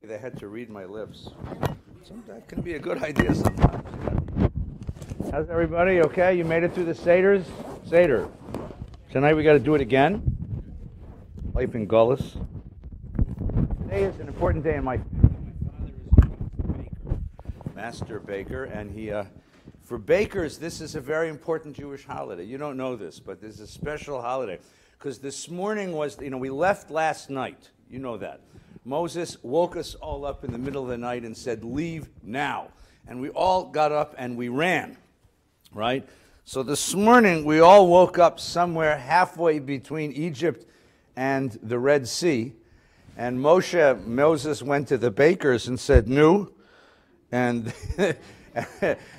They had to read my lips. That can be a good idea sometimes. How's everybody? Okay, you made it through the Seder. Tonight we got to do it again. Life in Gullus. Today is an important day in my family. My father is a baker, master baker, and for bakers, this is a very important Jewish holiday. You don't know this, but this is a special holiday because this morning was, we left last night. You know that. Moses woke us all up in the middle of the night and said, "Leave now." And we all got up and we ran, right? So this morning we all woke up somewhere halfway between Egypt and the Red Sea. And Moses went to the bakers and said, "No." And,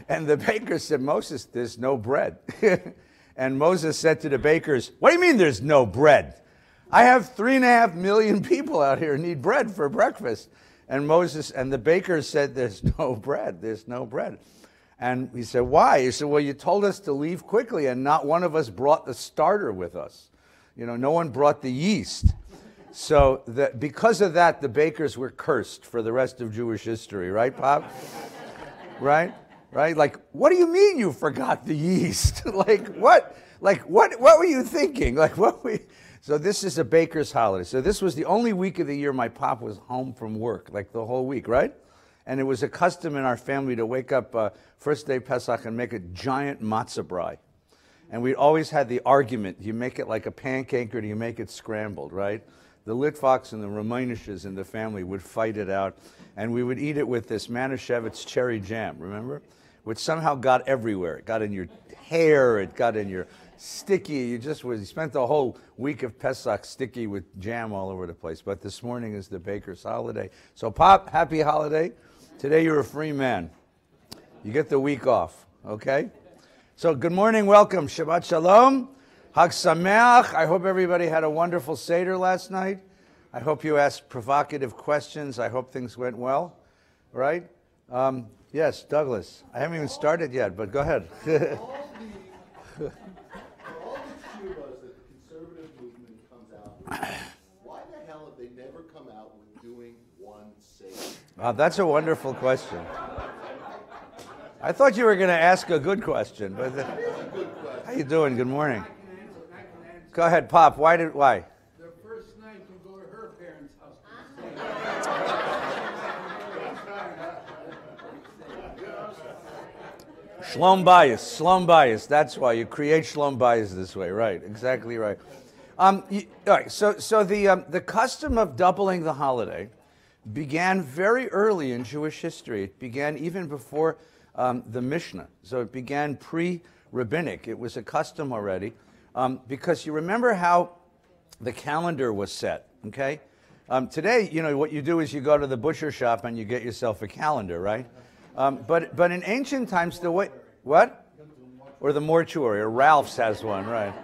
and the bakers said, "Moses, there's no bread." And Moses said to the bakers, "What do you mean there's no bread? I have 3.5 million people out here who need bread for breakfast." And Moses and the bakers said, "There's no bread. There's no bread." And he said, "Why?" He said, "Well, you told us to leave quickly, and not one of us brought the starter with us. No one brought the yeast." So because of that, the bakers were cursed for the rest of Jewish history, right, Pop? Right? Like, what do you mean you forgot the yeast? What were you thinking? So this is a baker's holiday. So this was the only week of the year my pop was home from work, like the whole week, right? And it was a custom in our family to wake up first day Pesach and make a giant matzah brie. And we always had the argument, do you make it like a pancake or do you make it scrambled, right? The Litvoks and the Romanishes in the family would fight it out. And we would eat it with this Manischewitz cherry jam, remember? Which somehow got everywhere. It got in your hair, it got in your sticky. You spent the whole week of Pesach sticky with jam all over the place. But this morning is the baker's holiday. So Pop, happy holiday. Today you're a free man. You get the week off, okay? So good morning, welcome. Shabbat Shalom. Hag Sameach. I hope everybody had a wonderful Seder last night. I hope you asked provocative questions. I hope things went well, right? Yes, Douglas. I haven't even started yet, but go ahead. All the shuvas that the conservative movement comes out with, why the hell have they never come out with doing one Seder? That's a wonderful question. I thought you were going to ask a good question. But how you doing? Good morning. Go ahead, Pop. Why? The first night you go to her parents' house. Shlom bias. That's why you create shlom bias this way, right? Exactly right. All right. So the custom of doubling the holiday began very early in Jewish history. It began even before the Mishnah. So it began pre-rabbinic. It was a custom already. Because you remember how the calendar was set, okay? Today, what you do is you go to the butcher shop and you get yourself a calendar, right? But in ancient times, the way, what? Or the mortuary, or Ralph's has one, right?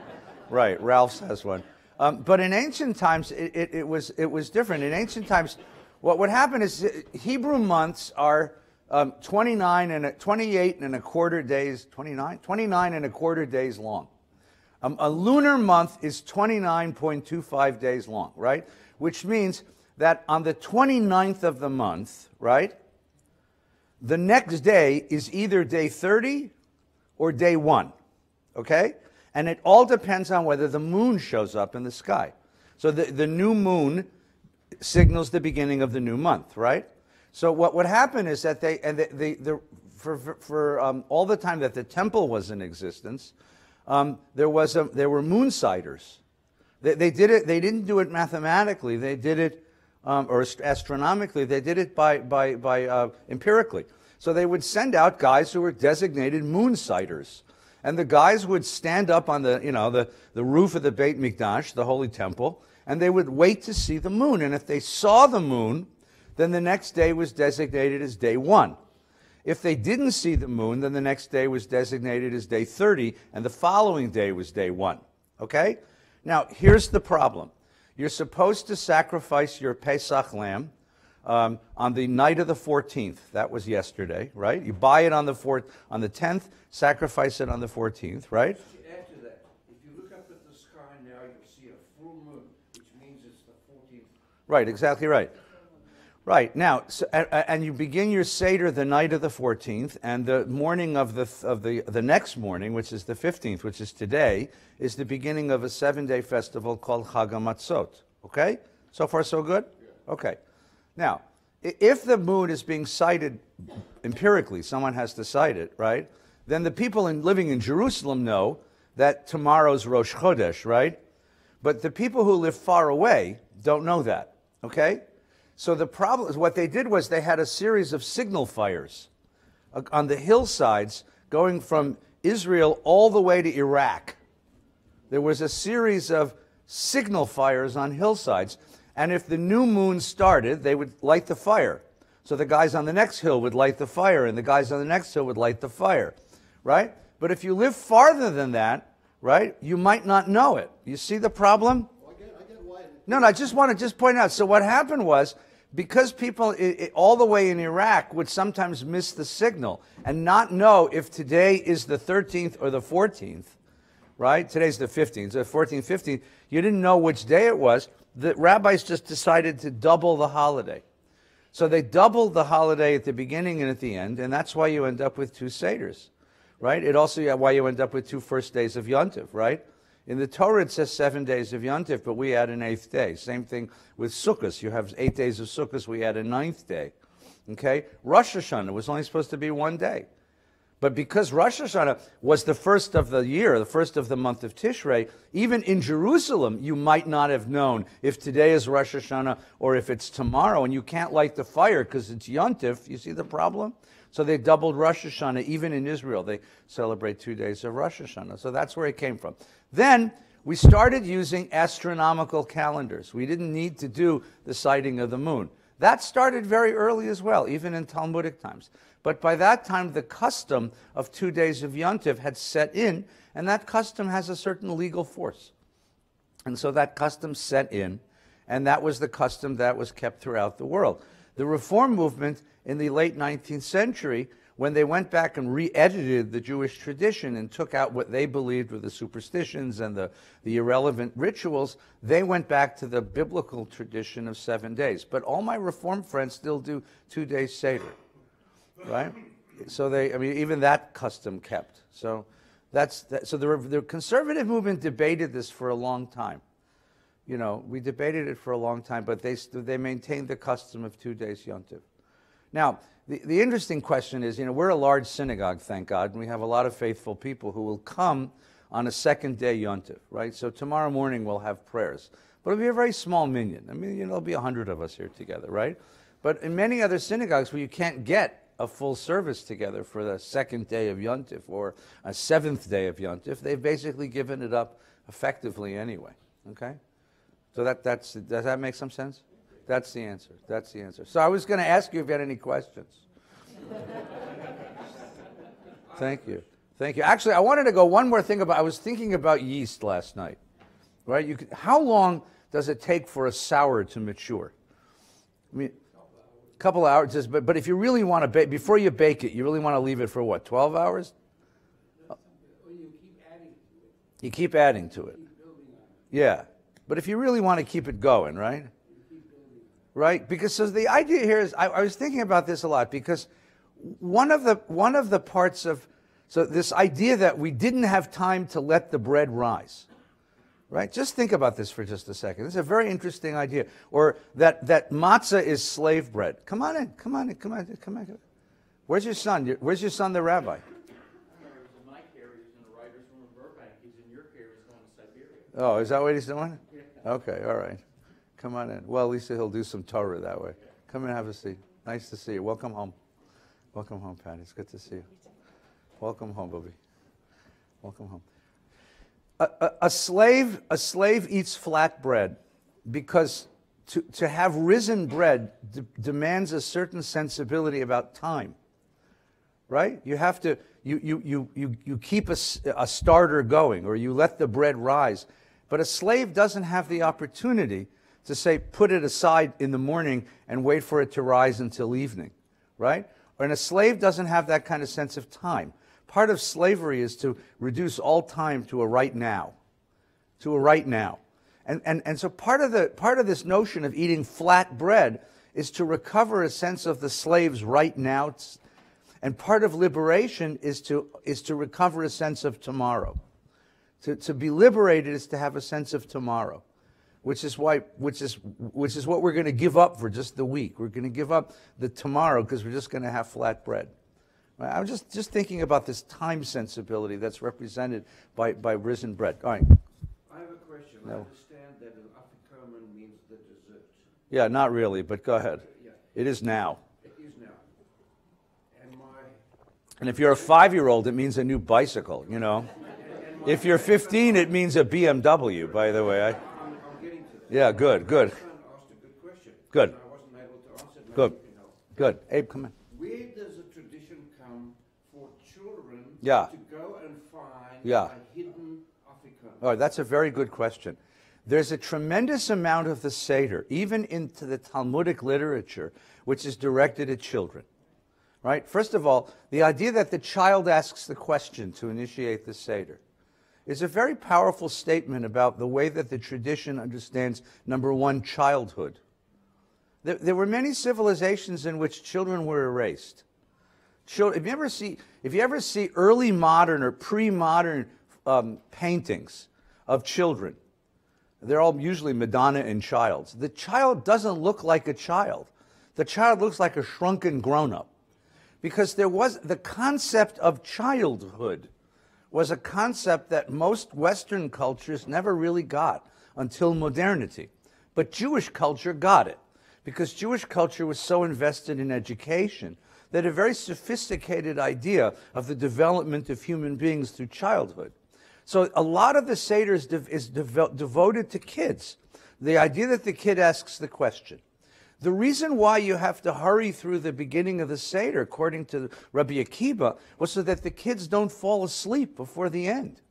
Right, Ralph's has one. But in ancient times, it was different. In ancient times, what would happen is Hebrew months are 29 and a quarter days long. A lunar month is 29.25 days long, right? Which means that on the 29th of the month, right, the next day is either day 30 or day 1, okay? And it all depends on whether the moon shows up in the sky. So the new moon signals the beginning of the new month, right? So what would happen is that for all the time that the temple was in existence, there were moonsiders. They did it. They didn't do it mathematically. They did it, or astronomically. They did it by empirically. So they would send out guys who were designated moonsiders, and the guys would stand up on the roof of the Beit Mikdash, the Holy Temple, and they would wait to see the moon. And if they saw the moon, then the next day was designated as day 1. If they didn't see the moon, then the next day was designated as day 30, and the following day was day 1. Okay? Now, here's the problem. You're supposed to sacrifice your Pesach lamb on the night of the 14th. That was yesterday, right? You buy it on the 10th, sacrifice it on the 14th, right? After that, if you look up at the sky now, you'll see a full moon, which means it's the 14th. Right, exactly right. Right. Now, and you begin your Seder the night of the 14th, and the morning of the next morning, which is the 15th, which is today, is the beginning of a 7-day festival called Chag HaMatzot. Okay? So far, so good? Okay. Now, if the moon is being cited empirically, someone has to cite it, right? Then the people living in Jerusalem know that tomorrow's Rosh Chodesh, right? But the people who live far away don't know that, okay? So the problem is what they did was they had a series of signal fires on the hillsides going from Israel all the way to Iraq. There was a series of signal fires on hillsides, and if the new moon started, they would light the fire. So the guys on the next hill would light the fire, and the guys on the next hill would light the fire, right? But if you live farther than that, right, you might not know it. You see the problem? I get why. No, I just want to point out. So what happened was, because people all the way in Iraq would sometimes miss the signal and not know if today is the 13th or the 14th, right? Today's the 15th, so 14th, 15th. You didn't know which day it was. The rabbis just decided to double the holiday. So they doubled the holiday at the beginning and at the end, and that's why you end up with 2 Seders, right? It also why you end up with 2 first days of Yontif, right? In the Torah, it says 7 days of Yontif, but we add an 8th day. Same thing with Sukkot. You have 8 days of Sukkot, we add a 9th day. Okay? Rosh Hashanah was only supposed to be 1 day. But because Rosh Hashanah was the first of the year, the first of the month of Tishrei, even in Jerusalem, you might not have known if today is Rosh Hashanah or if it's tomorrow, and you can't light the fire because it's Yontif. You see the problem? So they doubled Rosh Hashanah. Even in Israel, they celebrate 2 days of Rosh Hashanah. So that's where it came from. Then we started using astronomical calendars. We didn't need to do the sighting of the moon. That started very early as well, even in Talmudic times. But by that time, the custom of 2 days of Yontif had set in, and that custom has a certain legal force. And so that custom set in, and that was the custom that was kept throughout the world. The Reform movement in the late 19th century, when they went back and re-edited the Jewish tradition and took out what they believed were the superstitions and the irrelevant rituals, they went back to the biblical tradition of 7 days. But all my Reform friends still do 2 days Seder, right? So even that custom kept. So the conservative movement debated this for a long time. You know, we debated it for a long time, but they maintained the custom of 2 days Yontif. Now, the interesting question is, you know, we're a large synagogue, thank God, and we have a lot of faithful people who will come on a second day Yontif, right? So tomorrow morning we'll have prayers. But it'll be a very small minyan. I mean, you know, there'll be 100 of us here together, right? But in many other synagogues where you can't get a full service together for the second day of Yontif or a 7th day of Yontif, they've basically given it up effectively anyway, okay? So does that make some sense? That's the answer. That's the answer. So I was going to ask you if you had any questions. Thank you. Thank you. Actually, I wanted to go one more thing I was thinking about yeast last night. Right? How long does it take for a sour to mature? I mean, a couple hours. But if you really want to bake, before you bake it, you really want to leave it for what, 12 hours? You keep adding to it. You keep adding to it. Keep building on it. Yeah. But if you really want to keep it going, right? Right? Because so the idea here is, I was thinking about this a lot, because one of the parts of, so this idea that we didn't have time to let the bread rise, right? Just think about this for just a second. This is a very interesting idea. Or that matzah is slave bread. Come on in. Where's your son? Where's your son, the rabbi? In my care, he's in the writer's room in Burbank. He's in your care, he's going to Siberia. Oh, is that what he's doing? Okay, all right. Come on in. Well, at least he'll do some Torah that way. Come and have a seat. Nice to see you. Welcome home. Welcome home, Patty. It's good to see you. Welcome home, Bobby. Welcome home. A slave eats flat bread because to have risen bread demands a certain sensibility about time, right? You have to you keep a starter going, or you let the bread rise. But a slave doesn't have the opportunity to say, put it aside in the morning and wait for it to rise until evening, right? And a slave doesn't have that kind of sense of time. Part of slavery is to reduce all time to a right now, And so part of this notion of eating flat bread is to recover a sense of the slaves right now, and part of liberation is to recover a sense of tomorrow. To be liberated is to have a sense of tomorrow, which is what we're going to give up for just the week. We're going to give up the tomorrow because we're just going to have flatbread. Right? I'm just thinking about this time sensibility that's represented by risen bread. All right. I have a question. No. I understand that an Afikomen means the dessert. Yeah, not really, but go ahead. Yeah, It is now. it is now. And if you're a 5-year-old, it means a new bicycle, you know. If you're 15, it means a BMW, by the way. I'm getting to that. Yeah, good. My son asked a good question. Good. And I wasn't able to answer it. Maybe Good. you can help. Good. Abe, come in. Where does the tradition come for children Yeah. to go and find Yeah. a hidden Afikomen? All right, that's a very good question. There's a tremendous amount of the Seder, even into the Talmudic literature, which is directed at children. Right? First of all, the idea that the child asks the question to initiate the Seder is a very powerful statement about the way that the tradition understands, number one, childhood. There were many civilizations in which children were erased. If you ever see early modern or pre-modern paintings of children, they're all usually Madonna and childs. The child doesn't look like a child. The child looks like a shrunken grown-up. Because there was the concept of childhood was a concept that most Western cultures never really got until modernity. But Jewish culture got it, because Jewish culture was so invested in education that a very sophisticated idea of the development of human beings through childhood. So a lot of the Seder is devoted to kids. The idea that the kid asks the question. The reason why you have to hurry through the beginning of the Seder, according to Rabbi Akiva, was so that the kids don't fall asleep before the end.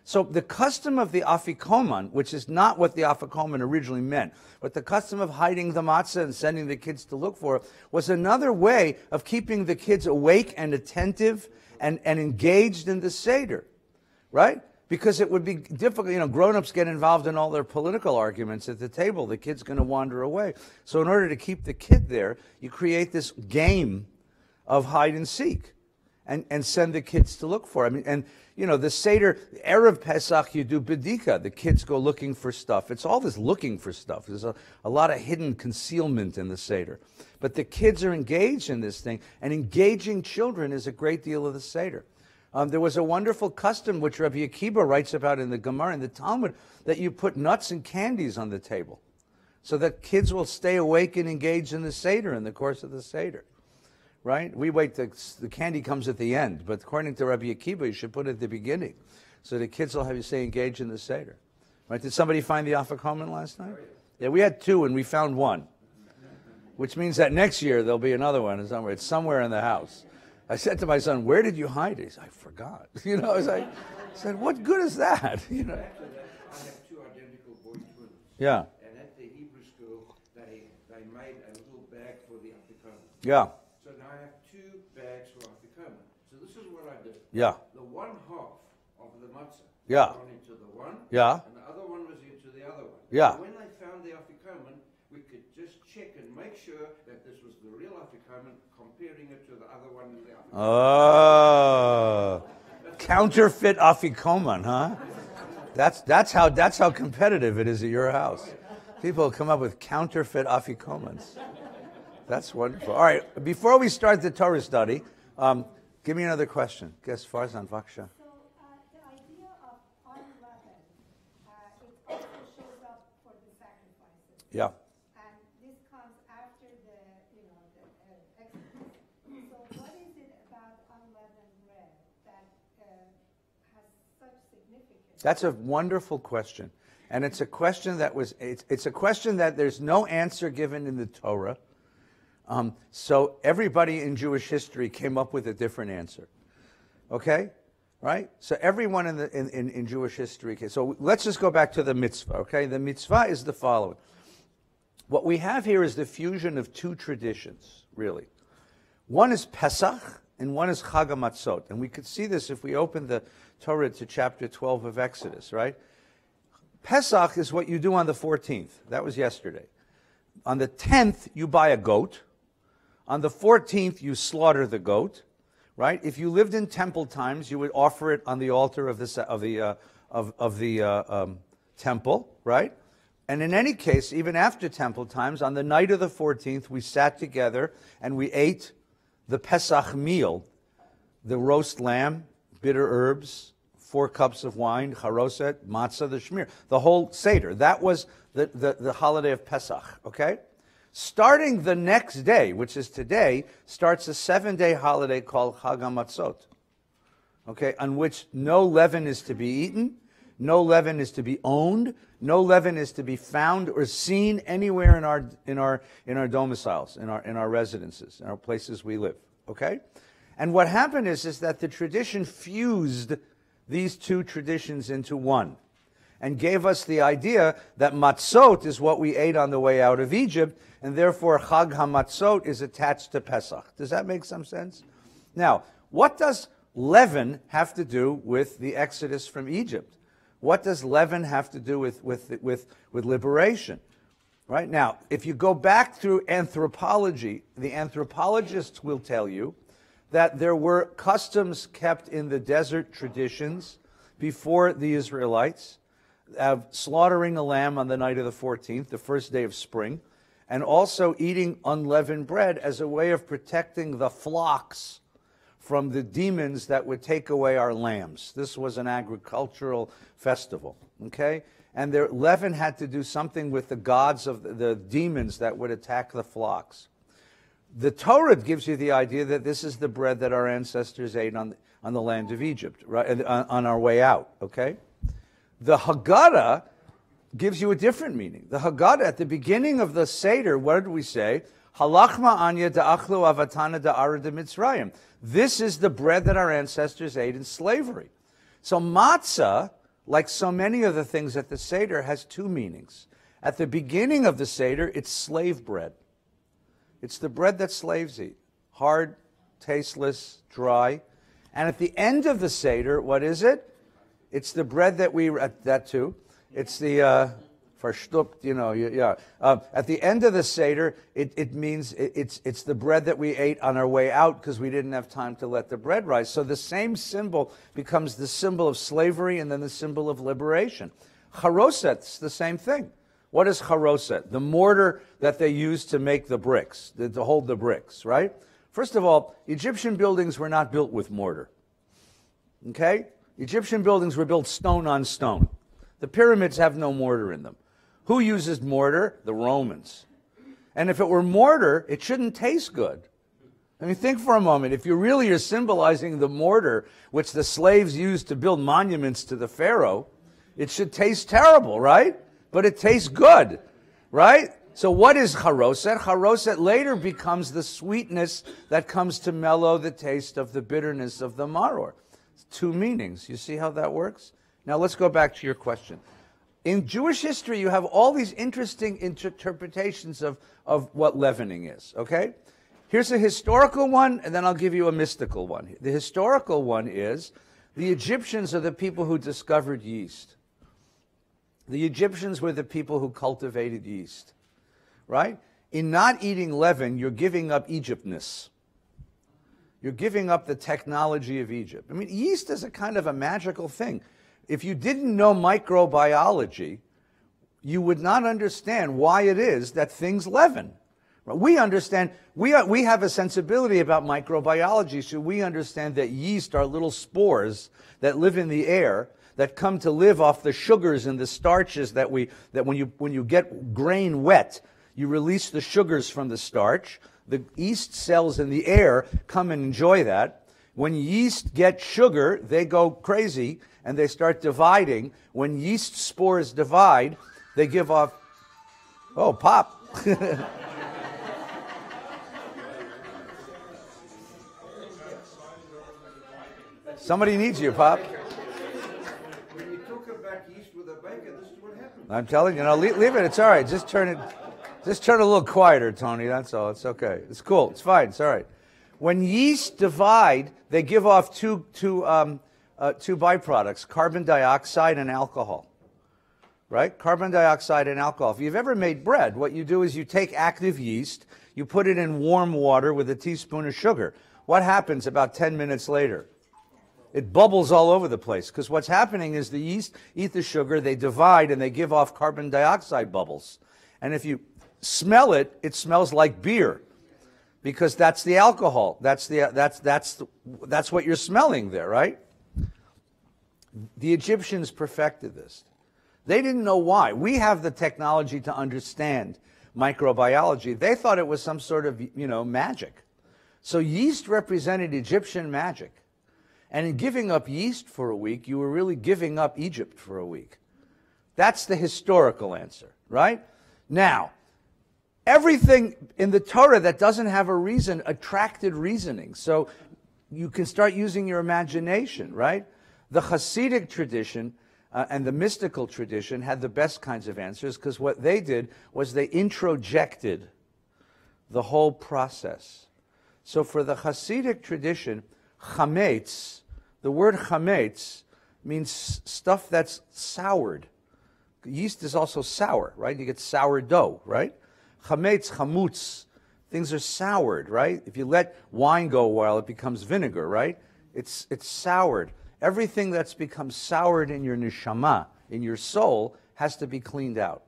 So the custom of the Afikomen, which is not what the Afikomen originally meant, but the custom of hiding the matzah and sending the kids to look for it, was another way of keeping the kids awake and attentive and engaged in the Seder, right? Because it would be difficult, grown-ups get involved in all their political arguments at the table. The kid's going to wander away. So in order to keep the kid there, you create this game of hide and seek and send the kids to look for it. The Seder, Erev Pesach, you do bedika. The kids go looking for stuff. It's all this looking for stuff. There's a lot of hidden concealment in the Seder. But the kids are engaged in this thing, and engaging children is a great deal of the Seder. There was a wonderful custom, which Rabbi Akiva writes about in the Gemara and the Talmud, that you put nuts and candies on the table so that kids will stay awake and engaged in the Seder in the course of the Seder. Right? We wait, the candy comes at the end, but according to Rabbi Akiva, you should put it at the beginning so the kids will have you stay engaged in the Seder. Right? Did somebody find the Afikomen last night? Yeah, we had 2 and we found 1, which means that next year there'll be another one somewhere. It's somewhere in the house. I said to my son, "Where did you hide it?" He said, "I forgot." I said, "What good is that?" After that, I have 2 identical boy twins. Yeah. And at the Hebrew school, they made a little bag for the Afikomen. Yeah. So now I have 2 bags for Afikomen. So this is what I did. Yeah. The one half of the matzah Yeah. went into the one, Yeah. and the other one was into the other one. Yeah. And when they found the Afikomen, we could just check and make sure that this was the real Afikomen, comparing it to the other one in the Afikomen. Oh, counterfeit Afikomen, huh? That's how competitive it is at your house. People come up with counterfeit Afikomens. That's wonderful. All right, before we start the Torah study, give me another question. Guess Farzan Vaksha. So the idea of unleavened, it also shows up for the sacrifices. Yeah. And this comes after the Exodus. So what is it about unleavened bread that has such significance? That's a wonderful question. And it's a question that it's a question that there's no answer given in the Torah. So everybody in Jewish history came up with a different answer. Okay? Right? So everyone in Jewish history. So let's just go back to the mitzvah. Okay? The mitzvah is the following. What we have here is the fusion of 2 traditions, really. One is Pesach and one is Chag HaMatzot. And we could see this if we open the Torah to chapter 12 of Exodus, right? Pesach is what you do on the 14th. That was yesterday. On the 10th, you buy a goat. On the 14th, you slaughter the goat, right? If you lived in temple times, you would offer it on the altar of the temple, right? And in any case, even after temple times, on the night of the 14th, we sat together and we ate the Pesach meal, the roast lamb, bitter herbs, 4 cups of wine, charoset, matzah, the shmir, the whole Seder. That was the holiday of Pesach, okay? Starting the next day, which is today, starts a 7-day holiday called Chag HaMatzot, okay, on which no leaven is to be eaten, no leaven is to be owned, no leaven is to be found or seen anywhere in our domiciles, in our residences, in our places we live, okay? And what happened is that the tradition fused these two traditions into one and gave us the idea that matzot is what we ate on the way out of Egypt, and therefore Chag HaMatzot is attached to Pesach. Does that make some sense? Now, what does leaven have to do with the exodus from Egypt? What does leaven have to do with liberation? Right? Now, if you go back through anthropology, the anthropologists will tell you that there were customs kept in the desert traditions before the Israelites, of slaughtering a lamb on the night of the 14th, the first day of spring, and also eating unleavened bread as a way of protecting the flocks from the demons that would take away our lambs. This was an agricultural festival, okay? And their leaven had to do something with the gods of the demons that would attack the flocks. The Torah gives you the idea that this is the bread that our ancestors ate on the land of Egypt, right, on our way out, okay? The Haggadah gives you a different meaning. The Haggadah, at the beginning of the Seder, what did we say? Halachma anya da'achlu avatana da'ara de Mitzrayim. This is the bread that our ancestors ate in slavery. So matzah, like so many of the things at the Seder, has two meanings. At the beginning of the Seder, it's slave bread. It's the bread that slaves eat. Hard, tasteless, dry. And at the end of the Seder, what is it? It's the bread that we, that too. It's the, verstupt, at the end of the Seder, it means it's the bread that we ate on our way out because we didn't have time to let the bread rise. So the same symbol becomes the symbol of slavery and then the symbol of liberation. Charoset's the same thing. What is charoset? The mortar that they used to make the bricks, to hold the bricks, right? First of all, Egyptian buildings were not built with mortar. Okay? Egyptian buildings were built stone on stone. The pyramids have no mortar in them. Who uses mortar? The Romans. And if it were mortar, it shouldn't taste good. I mean, think for a moment. If you really are symbolizing the mortar which the slaves used to build monuments to the Pharaoh, it should taste terrible, right? But it tastes good, right? So what is charoset? Charoset later becomes the sweetness that comes to mellow the taste of the bitterness of the maror. Two meanings. You see how that works? Now let's go back to your question. In Jewish history, you have all these interesting interpretations of what leavening is, okay? Here's a historical one, and then I'll give you a mystical one. The historical one is the Egyptians are the people who discovered yeast. The Egyptians were the people who cultivated yeast, right? In not eating leaven, you're giving up Egyptness. You're giving up the technology of Egypt. I mean, yeast is a kind of a magical thing. If you didn't know microbiology, you would not understand why it is that things leaven. We understand, we have a sensibility about microbiology, so we understand that yeast are little spores that live in the air, that come to live off the sugars and the starches that when you get grain wet, you release the sugars from the starch. The yeast cells in the air come and enjoy that. When yeast get sugar, they go crazy and they start dividing. When yeast spores divide, they give off, oh, pop. Somebody needs you, Pop. When you talk about yeast with a baker, this is what happens. I'm telling you, leave it. It's all right. Just turn a little quieter, Tony. That's all. It's okay. It's cool. It's fine. It's all right. When yeast divide, they give off two byproducts, carbon dioxide and alcohol. right? Carbon dioxide and alcohol. If you've ever made bread, what you do is you take active yeast, you put it in warm water with a teaspoon of sugar. What happens about 10 minutes later? It bubbles all over the place, because what's happening is the yeast eat the sugar, they divide, and they give off carbon dioxide bubbles. And if you smell it, it smells like beer, because that's the alcohol. That's what you're smelling there, right? The Egyptians perfected this. They didn't know why. We have the technology to understand microbiology. They thought it was some sort of, magic. So yeast represented Egyptian magic. And in giving up yeast for a week, you were really giving up Egypt for a week. That's the historical answer, right? Now, everything in the Torah that doesn't have a reason attracted reasoning. So you can start using your imagination, right? The Hasidic tradition and the mystical tradition had the best kinds of answers, because what they did was they introjected the whole process. So for the Hasidic tradition, chametz, the word chametz means stuff that's soured. Yeast is also sour, right? You get sourdough, right? Chametz, chamutz, things are soured, right? If you let wine go a while, it becomes vinegar, right? It's soured. Everything that's become soured in your neshama, in your soul, has to be cleaned out,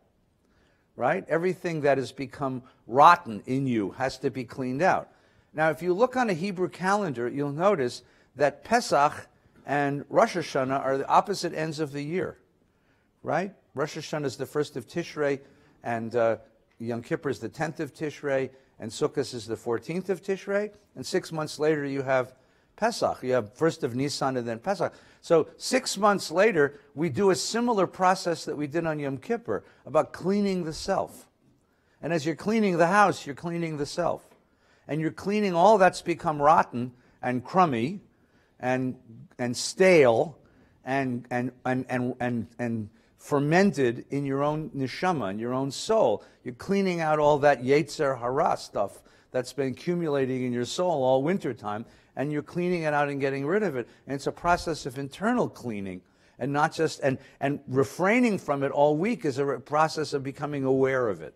right? Everything that has become rotten in you has to be cleaned out. Now, if you look on a Hebrew calendar, you'll notice that Pesach and Rosh Hashanah are the opposite ends of the year, right? Rosh Hashanah is the 1st of Tishrei, and Yom Kippur is the 10th of Tishrei, and Sukkot is the 14th of Tishrei, and 6 months later you have Pesach. You have 1st of Nisan and then Pesach. So 6 months later, we do a similar process that we did on Yom Kippur about cleaning the self. And as you're cleaning the house, you're cleaning the self. And you're cleaning all that's become rotten and crummy and stale and fermented in your own neshama, in your own soul. You're cleaning out all that Yetzer Hara stuff that's been accumulating in your soul all wintertime, and you're cleaning it out and getting rid of it. And it's a process of internal cleaning, and not just, and refraining from it all week is a process of becoming aware of it,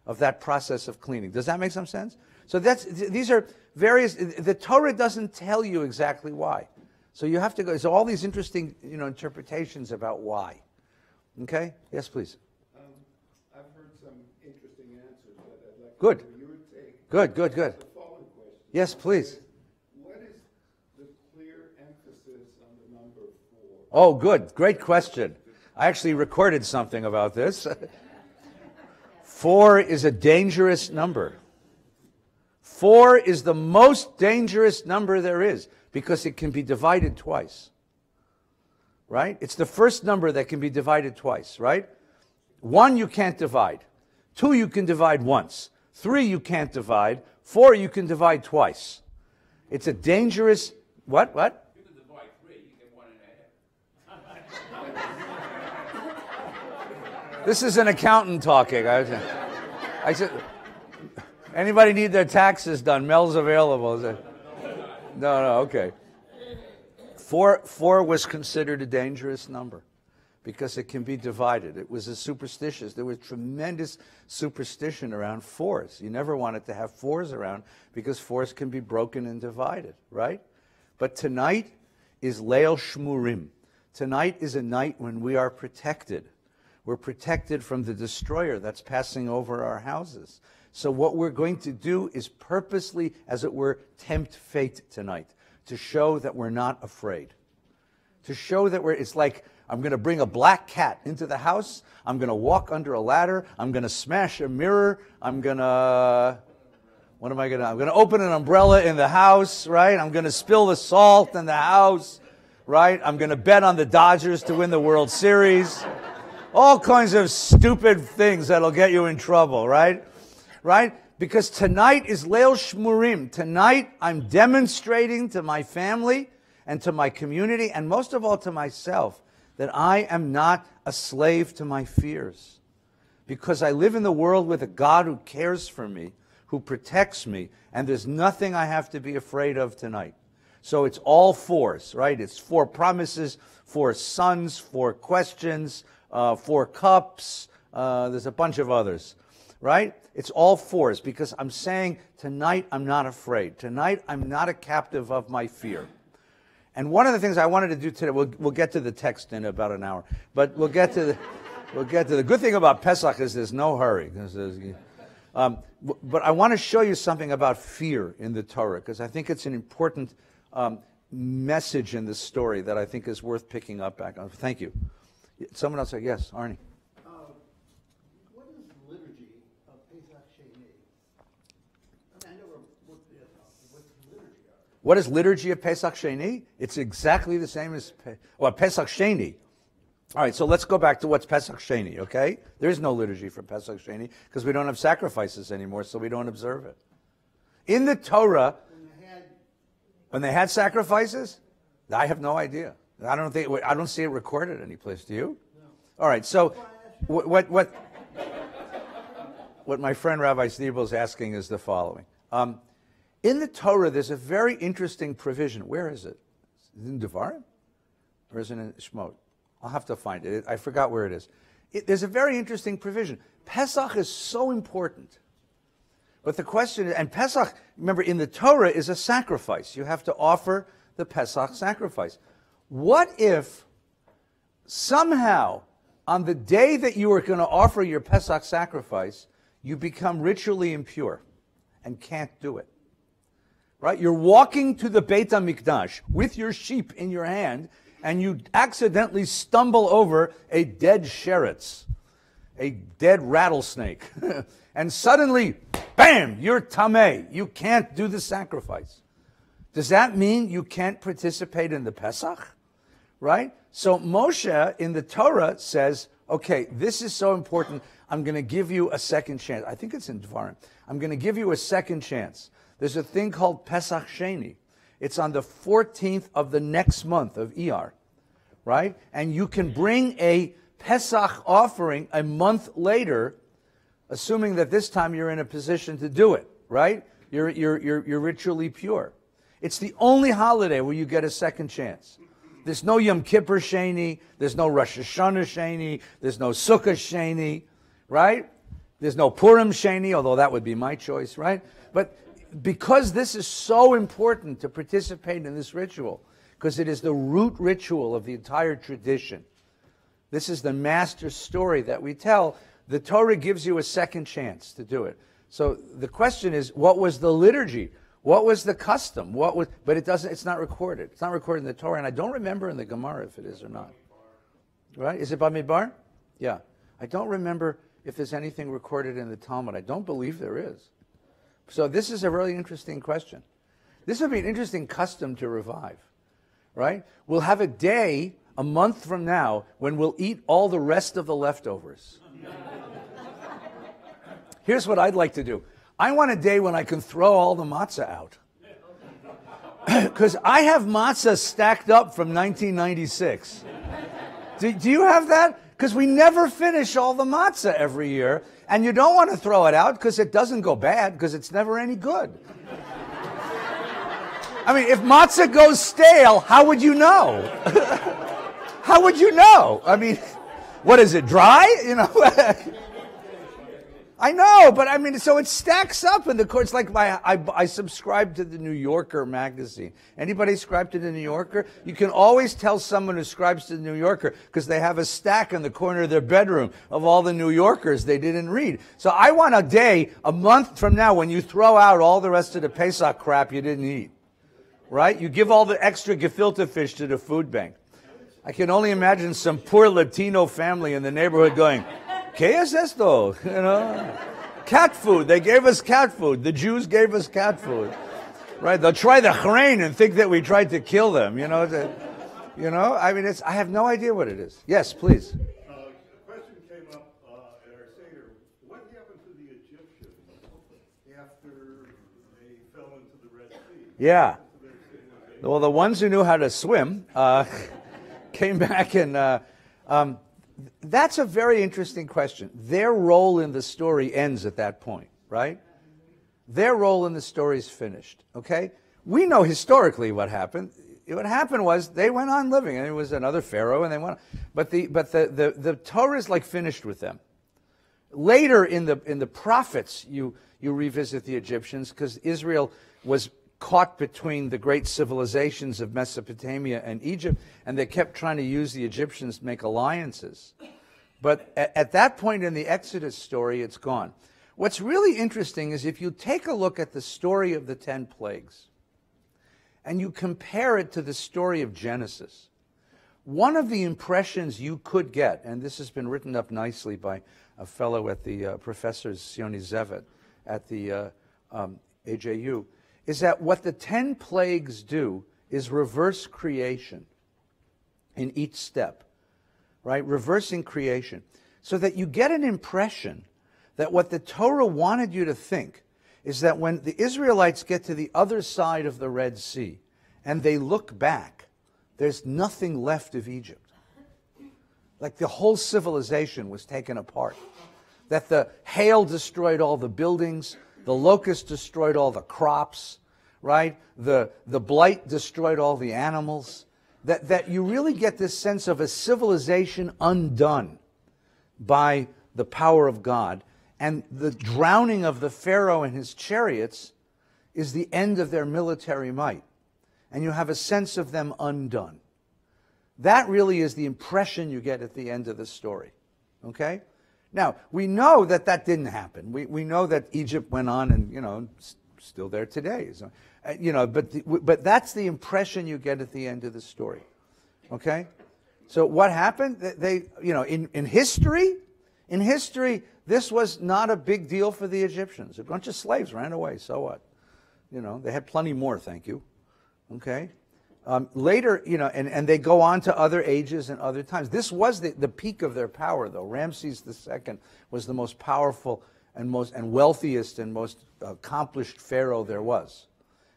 of that process of cleaning. Does that make some sense? So these are various, the Torah doesn't tell you exactly why. So you have to go, so all these interesting, interpretations about why. Okay? Yes, please. I've heard some interesting answers, but I'd like Good. to hear your take. Good. The following question. Yes, please. What is the clear emphasis on the number 4? Oh, good. Great question. I actually recorded something about this. 4 is a dangerous number. 4 is the most dangerous number there is, because it can be divided twice. Right? It's the first number that can be divided twice, right? 1 you can't divide. 2 you can divide once. 3 you can't divide. 4 you can divide twice. It's a dangerous, what? You can divide 3, you get 1 1/2. This is an accountant talking. I said, anybody need their taxes done? Mel's available. No, okay. 4 was considered a dangerous number because it can be divided. It was a superstitious. There was tremendous superstition around 4s. You never wanted to have 4s around because 4s can be broken and divided, right? But tonight is Leil Shmurim. Tonight is a night when we are protected. We're protected from the destroyer that's passing over our houses. So what we're going to do is purposely, as it were, tempt fate tonight, to show that we're not afraid. To show that it's like, I'm going to bring a black cat into the house, I'm going to walk under a ladder, I'm going to smash a mirror, I'm going to open an umbrella in the house, right? I'm going to spill the salt in the house, right? I'm going to bet on the Dodgers to win the World Series. All kinds of stupid things that'll get you in trouble, right? Right? Because tonight is Leil Shmurim. Tonight I'm demonstrating to my family and to my community, and most of all to myself, that I am not a slave to my fears. Because I live in the world with a God who cares for me, who protects me, and there's nothing I have to be afraid of tonight. So it's all 4s, right? It's 4 promises, 4 sons, 4 questions, 4 cups, there's a bunch of others, right? It's all 4s because I'm saying tonight I'm not afraid. Tonight I'm not a captive of my fear. And one of the things I wanted to do today, we'll get to the text in about an hour, but we'll get to the good thing about Pesach is there's no hurry. But I want to show you something about fear in the Torah because I think it's an important message in this story that I think is worth picking up back on. Thank you. Someone else said, yes, Arnie. What is liturgy of Pesach Sheni? I know what liturgy are. What is liturgy of Pesach Sheni? It's exactly the same as Pesach Sheni. All right, so let's go back to what's Pesach Sheni, okay? There's no liturgy for Pesach Sheni because we don't have sacrifices anymore, so we don't observe it. In the Torah, when they had sacrifices, I have no idea. I don't see it recorded anyplace. Do you? No. All right. So, what my friend Rabbi Stiebel is asking is the following: in the Torah, there's a very interesting provision. Where is it? Is it in Devarim, or is it in Shemot? I'll have to find it. I forgot where it is. There's a very interesting provision. Pesach is so important. But the question is, and Pesach, remember, in the Torah is a sacrifice. You have to offer the Pesach sacrifice. What if somehow on the day that you are going to offer your Pesach sacrifice, you become ritually impure and can't do it? Right? You're walking to the Beit HaMikdash with your sheep in your hand, and you accidentally stumble over a dead sheretz, a dead rattlesnake. And suddenly, bam, you're tameh. You can't do the sacrifice. Does that mean you can't participate in the Pesach? Right? So Moshe in the Torah says, okay, this is so important, I'm going to give you a second chance. I think it's in Devarim. I'm going to give you a second chance. There's a thing called Pesach Sheni. It's on the 14th of the next month of Iyar, right? And you can bring a Pesach offering a month later, assuming that this time you're in a position to do it, right? You're ritually pure. It's the only holiday where you get a second chance. There's no Yom Kippur Sheni, there's no Rosh Hashanah Sheni, there's no Sukkot Sheni, right? There's no Purim Sheni, although that would be my choice, right? But because this is so important to participate in this ritual, because it is the root ritual of the entire tradition, this is the master story that we tell, the Torah gives you a second chance to do it. So the question is, what was the liturgy? What was the custom? But it's not recorded. It's not recorded in the Torah, and I don't remember in the Gemara if it is or not. Right? Is it Bamidbar? Yeah. I don't remember if there's anything recorded in the Talmud. I don't believe there is. So this is a really interesting question. This would be an interesting custom to revive. Right? We'll have a day, a month from now, when we'll eat all the rest of the leftovers. Here's what I'd like to do. I want a day when I can throw all the matzah out. Because I have matzah stacked up from 1996. Do you have that? Because we never finish all the matzah every year. And you don't want to throw it out because it doesn't go bad, because it's never any good. I mean, if matzah goes stale, how would you know? How would you know? I mean, what is it, dry? You know? I know, but I mean, so it stacks up in the courts. Like I subscribe to the New Yorker magazine. Anybody subscribe to the New Yorker? You can always tell someone who subscribes to the New Yorker because they have a stack in the corner of their bedroom of all the New Yorkers they didn't read. So I want a day, a month from now, when you throw out all the rest of the Pesach crap you didn't eat. Right? You give all the extra gefilte fish to the food bank. I can only imagine some poor Latino family in the neighborhood going, ¿Qué es esto? You know, cat food. They gave us cat food. The Jews gave us cat food, right? They'll try the chrein and think that we tried to kill them. You know, I mean, I have no idea what it is. Yes, please. A question came up at our Seder. What happened to the Egyptians after they fell into the Red Sea? Yeah. Well, the ones who knew how to swim came back and. That's a very interesting question. Their role in the story ends at that point, right? Their role in the story is finished, okay? We know historically what happened. what happened was they went on living, and it was another Pharaoh, and they went on. But the Torah is like finished with them. Later in the prophets, you revisit the Egyptians, because Israel was caught between the great civilizations of Mesopotamia and Egypt, and they kept trying to use the Egyptians to make alliances. But at that point in the Exodus story, it's gone. What's really interesting is if you take a look at the story of the 10 plagues, and you compare it to the story of Genesis, one of the impressions you could get, and this has been written up nicely by a fellow at the Professor Sioni Zevet at the AJU, is that what the 10 plagues do is reverse creation in each step, right? Reversing creation. So that you get an impression that what the Torah wanted you to think is that when the Israelites get to the other side of the Red Sea and they look back, there's nothing left of Egypt. Like the whole civilization was taken apart. That the hail destroyed all the buildings, the locust destroyed all the crops, right? The blight destroyed all the animals. That you really get this sense of a civilization undone by the power of God. And the drowning of the Pharaoh and his chariots is the end of their military might. And you have a sense of them undone. That really is the impression you get at the end of the story. Okay? Now, we know that that didn't happen. We know that Egypt went on and, still there today. So, but that's the impression you get at the end of the story. Okay? So what happened? In history, this was not a big deal for the Egyptians. A bunch of slaves ran away. So what? They had plenty more, thank you. Okay? Later, and they go on to other ages and other times. This was the peak of their power, though. Ramses II was the most powerful and wealthiest and most accomplished pharaoh there was,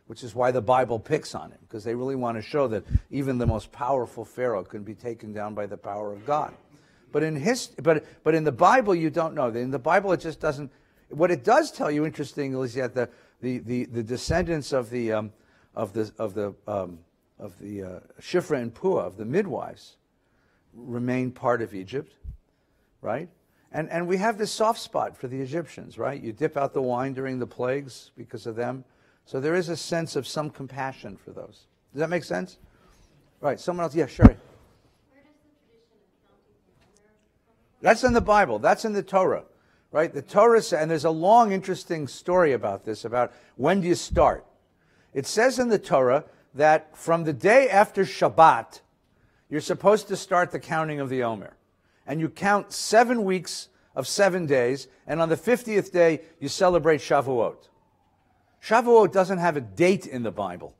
which is why the Bible picks on him, because they really want to show that even the most powerful pharaoh can be taken down by the power of God. But in the Bible, you don't know. In the Bible, it just doesn't. What it does tell you, interestingly, is that the descendants of the Shifra and Puah, of the midwives, remain part of Egypt, right? And we have this soft spot for the Egyptians, right? You dip out the wine during the plagues because of them. So there is a sense of some compassion for those. Does that make sense? Right. Someone else? Yeah, Sherry. That's in the Bible. That's in the Torah, right? The Torah, and there's a long, interesting story about this, about when do you start. It says in the Torah that from the day after Shabbat, you're supposed to start the counting of the omer. And you count 7 weeks of 7 days, and on the 50th day, you celebrate Shavuot. Shavuot doesn't have a date in the Bible.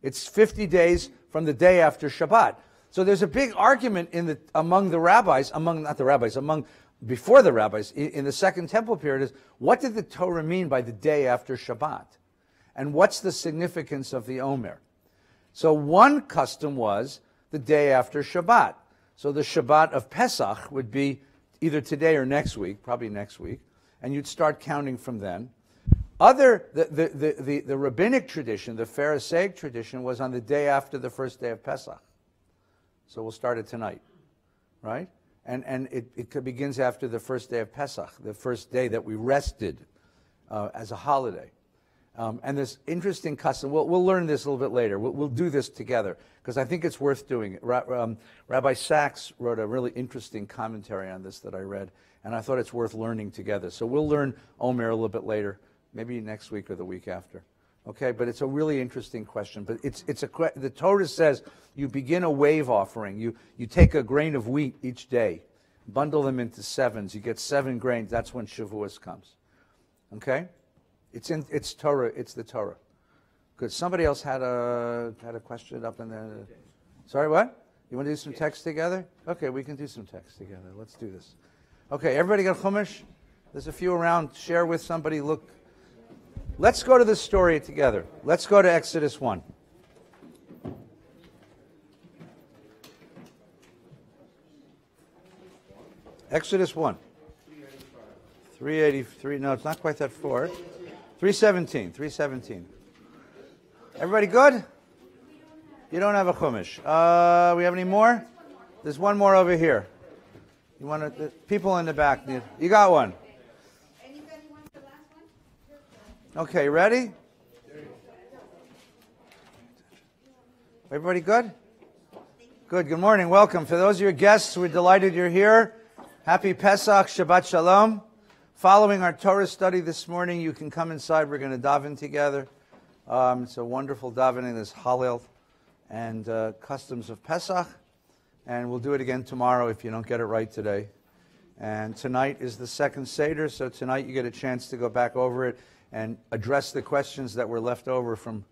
It's 50 days from the day after Shabbat. So there's a big argument among the rabbis, before the rabbis, in the Second Temple period, is what did the Torah mean by the day after Shabbat? And what's the significance of the omer? So one custom was the day after Shabbat. So the Shabbat of Pesach would be either today or next week, probably next week, and you'd start counting from then. The rabbinic tradition, the Pharisaic tradition, was on the day after the first day of Pesach. So we'll start it tonight, right? And it begins after the first day of Pesach, the first day that we rested as a holiday. And this interesting custom, we'll learn this a little bit later. We'll do this together, because I think it's worth doing it. Rabbi Sachs wrote a really interesting commentary on this that I read, and I thought it's worth learning together. So we'll learn Omer a little bit later, maybe next week or the week after. Okay, but it's a really interesting question. But the Torah says you begin a wave offering. You take a grain of wheat each day, bundle them into sevens. You get 7 grains. That's when Shavuos comes. Okay, it's Torah. It's the Torah. Good. Somebody else had a question up in there. Sorry, what? You want to do some text together? Okay, we can do some text together. Let's do this. Okay, everybody got Chumash? There's a few around. Share with somebody. Look. Let's go to this story together. Let's go to Exodus 1. Exodus 1. 383. No, it's not quite that far. 317. 317. Everybody good? You don't have a chumash. We have any more? There's one more over here. You want to? People in the back. You got one. Anybody want the last one? Okay, you ready? Everybody good? Good. Good morning. Welcome. For those of your guests, we're delighted you're here. Happy Pesach. Shabbat Shalom. Following our Torah study this morning, you can come inside. We're going to daven together. It's a wonderful davening. There's Hallel and customs of Pesach. And we'll do it again tomorrow if you don't get it right today. And tonight is the second Seder, so tonight you get a chance to go back over it and address the questions that were left over from.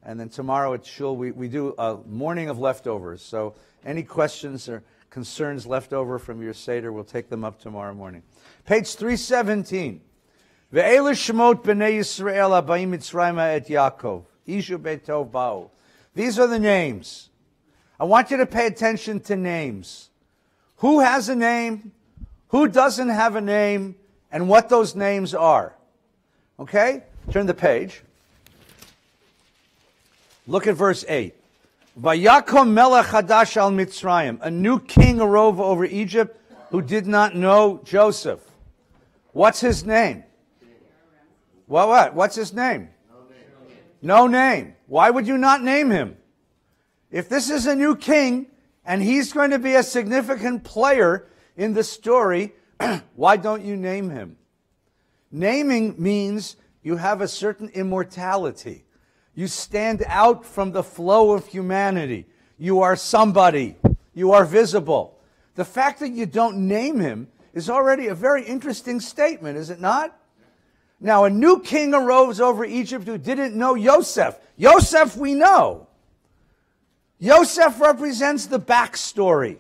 And then tomorrow at Shul, we do a morning of leftovers. So any questions or concerns left over from your Seder, we'll take them up tomorrow morning. Page 317. Ve'elu shemot b'nei Yisrael habayim Mitzrayma et Yaakov. Ishu beitov ba'u. These are the names. I want you to pay attention to names. Who has a name? Who doesn't have a name? And what those names are. Okay? Turn the page. Look at verse 8. Vayakom melech hadash al Mitzrayim. A new king arose over Egypt who did not know Joseph. What's his name? What? What's his name? No name. Why would you not name him? If this is a new king, and he's going to be a significant player in the story, why don't you name him? Naming means you have a certain immortality. You stand out from the flow of humanity. You are somebody. You are visible. The fact that you don't name him is already a very interesting statement, is it not? Now, a new king arose over Egypt who didn't know Yosef. Yosef we know. Yosef represents the backstory.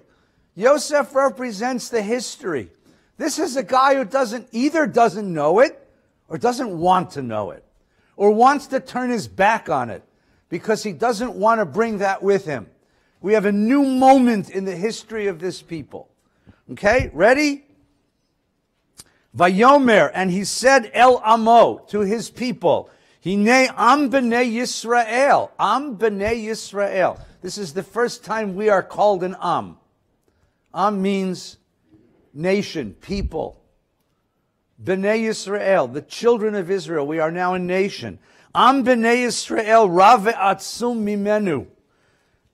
Yosef represents the history. This is a guy who either doesn't know it or doesn't want to know it or wants to turn his back on it because he doesn't want to bring that with him. We have a new moment in the history of this people. Okay, ready? Vayomer, and he said El Amo, to his people, Hine Am B'nei Yisrael, Am B'nei Yisrael. This is the first time we are called an Am. Am means nation, people. B'nei Yisrael, the children of Israel. We are now a nation. Am B'nei Yisrael, Rav Atzum Mimenu.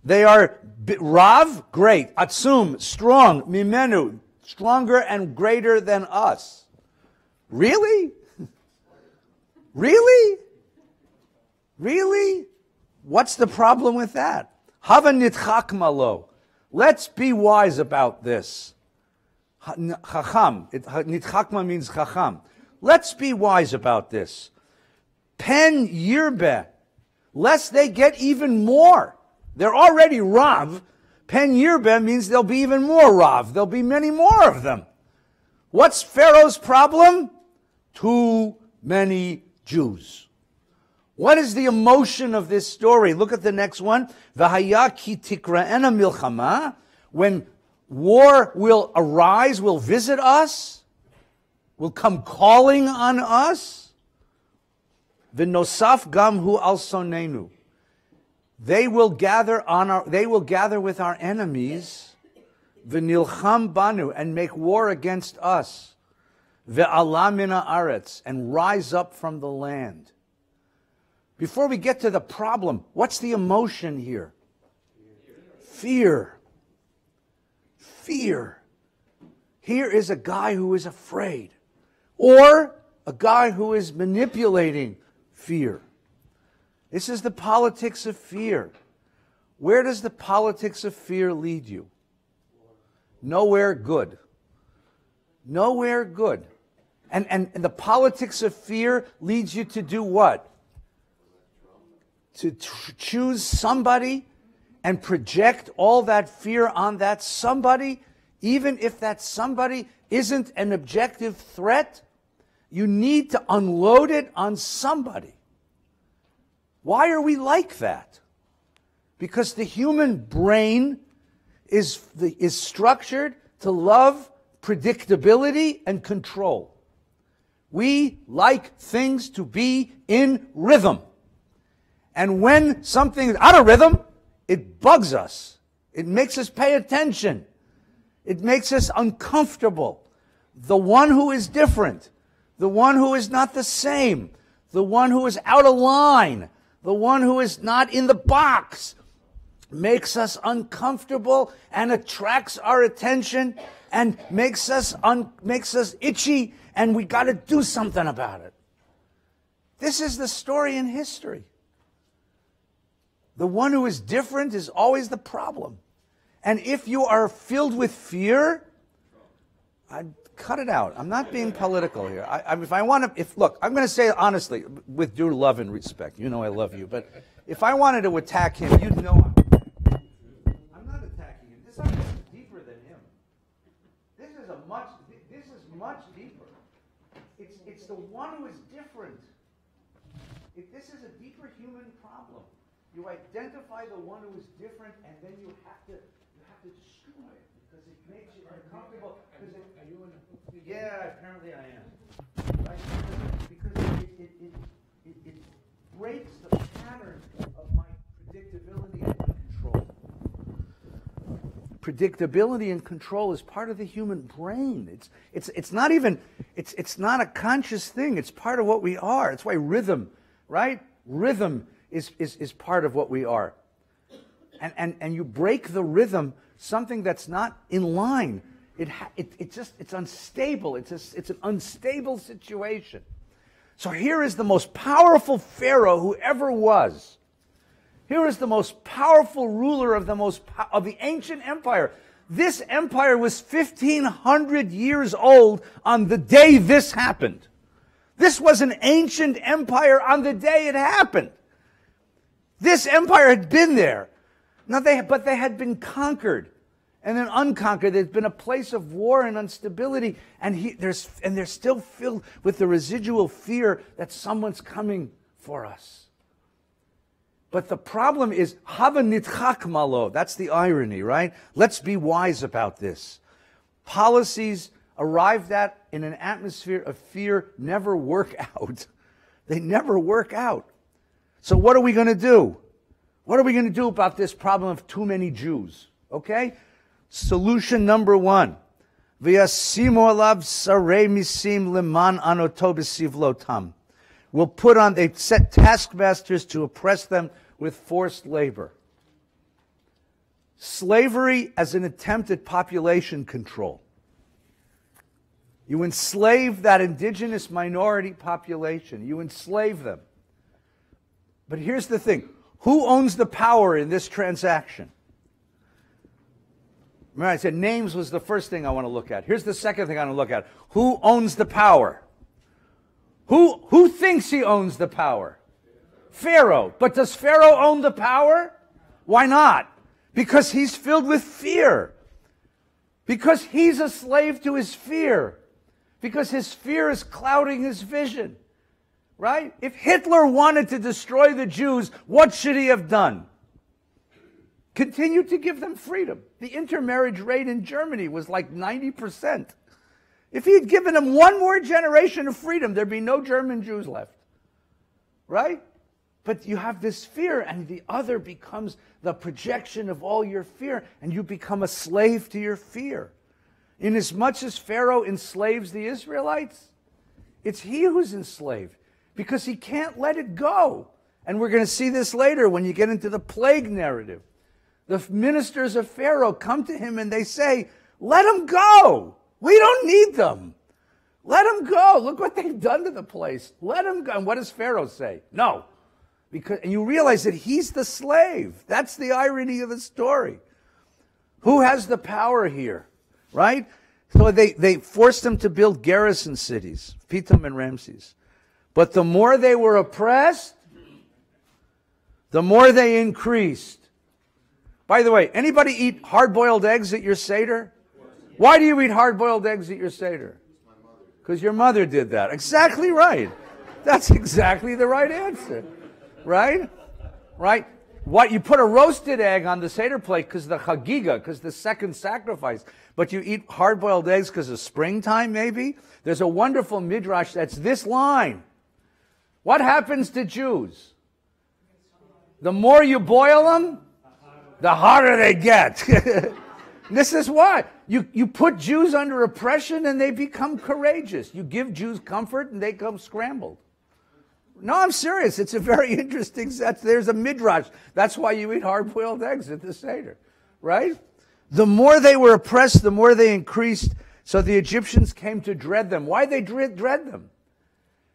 They are Rav, great. Atzum, strong. Mimenu, stronger and greater than us. Really? Really? Really? What's the problem with that? Hava nitchak malo. Let's be wise about this. Chacham. Nitchakma means chacham. Let's be wise about this. Pen yirbe. Lest they get even more. They're already Rav. Pen yirbe means there'll be even more Rav. There'll be many more of them. What's Pharaoh's problem? Too many Jews. What is the emotion of this story? Look at the next one. V'haya ki tikra'ena milchama. When war will arise, will visit us, will come calling on us. V'nosaf gam hu al sonenu. They will gather with our enemies. V'nilcham banu, and make war against us. Ve'ala mina aretz, and rise up from the land. Before we get to the problem, what's the emotion here? Fear. Fear. Here is a guy who is afraid, or a guy who is manipulating fear. This is the politics of fear. Where does the politics of fear lead you? Nowhere good. Nowhere good. And the politics of fear leads you to do what? To choose somebody and project all that fear on that somebody, even if that somebody isn't an objective threat. You need to unload it on somebody. Why are we like that? Because the human brain is structured to love predictability and control. We like things to be in rhythm. And when something is out of rhythm, It bugs us. It makes us pay attention. It makes us uncomfortable. The one who is different, the one who is not the same, the one who is out of line, the one who is not in the box, makes us uncomfortable and attracts our attention and makes us itchy, and we got to do something about it. This is the story in history. The one who is different is always the problem. And if you are filled with fear, I'd cut it out. I'm not being political here. Look, I'm going to say it honestly, with due love and respect. You know I love you. But if I wanted to attack him, you'd know I'm not attacking him. This is deeper than him. This is much deeper. It's the one who is different. This is a deeper human problem. You identify the one who is different, and then you have to destroy it because it makes you uncomfortable. Are you in a Yeah, apparently I am. Right? Because it breaks the pattern of my predictability and control. Predictability and control is part of the human brain. It's not even it's not a conscious thing. It's part of what we are. It's why rhythm, right? Rhythm is part of what we are. And you break the rhythm, something that's not in line. It's unstable. It's an unstable situation. So here is the most powerful Pharaoh who ever was. Here is the most powerful ruler of the ancient empire. This empire was 1,500 years old on the day this happened. This was an ancient empire on the day it happened. This empire had been there. But they had been conquered and then unconquered. There's been a place of war and instability, and they're still filled with the residual fear that someone's coming for us. But the problem is, hava nitchak malo. That's the irony, right? Let's be wise about this. Policies arrived at in an atmosphere of fear never work out. They never work out. So what are we going to do? What are we going to do about this problem of too many Jews? Okay? Solution number one. V'yasimu alav sarei misim leman anoto b'sivlotam. They set taskmasters to oppress them with forced labor. Slavery as an attempt at population control. You enslave that indigenous minority population. You enslave them. But here's the thing. Who owns the power in this transaction? Remember I said names was the first thing I want to look at. Here's the second thing I want to look at. Who owns the power? Who thinks he owns the power? Pharaoh. But does Pharaoh own the power? Why not? Because he's filled with fear. Because he's a slave to his fear. Because his fear is clouding his vision. Right? If Hitler wanted to destroy the Jews, what should he have done? Continue to give them freedom. The intermarriage rate in Germany was like 90%. If he had given them one more generation of freedom, there'd be no German Jews left. Right? But you have this fear, and the other becomes the projection of all your fear, and you become a slave to your fear. Inasmuch as Pharaoh enslaves the Israelites, it's he who's enslaved, because he can't let it go. And we're going to see this later when you get into the plague narrative. The ministers of Pharaoh come to him and they say, let them go. We don't need them. Let them go. Look what they've done to the place. Let them go. And what does Pharaoh say? No. And you realize that he's the slave. That's the irony of the story. Who has the power here? Right? So they forced them to build garrison cities, Pithom and Ramses. But the more they were oppressed, the more they increased. By the way, anybody eat hard-boiled eggs at your Seder? Why do you eat hard-boiled eggs at your Seder? Because your mother did that. Exactly right. That's exactly the right answer. Right? Right? What, you put a roasted egg on the Seder plate because the chagiga, because the second sacrifice. But you eat hard-boiled eggs because of springtime, maybe? There's a wonderful midrash that's this line. What happens to Jews? The more you boil them, the harder they get. This is why. You put Jews under oppression and they become courageous. You give Jews comfort and they come scrambled. No, I'm serious. It's a very interesting set. There's a midrash. That's why you eat hard-boiled eggs at the Seder, right? The more they were oppressed, the more they increased. So the Egyptians came to dread them. Why they dread them?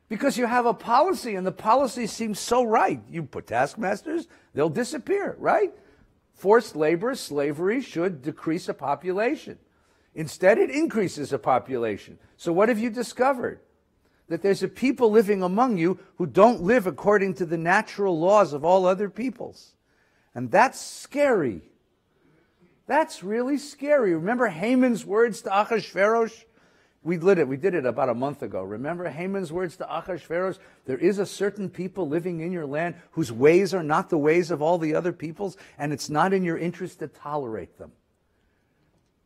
Because you have a policy, and the policy seems so right. You put taskmasters, they'll disappear, right? Forced labor, slavery should decrease a population. Instead, it increases a population. So what have you discovered? That there's a people living among you who don't live according to the natural laws of all other peoples. And that's scary. That's really scary. Remember Haman's words to Achashverosh? We did it about a month ago. Remember Haman's words to Achashverosh? There is a certain people living in your land whose ways are not the ways of all the other peoples, and it's not in your interest to tolerate them.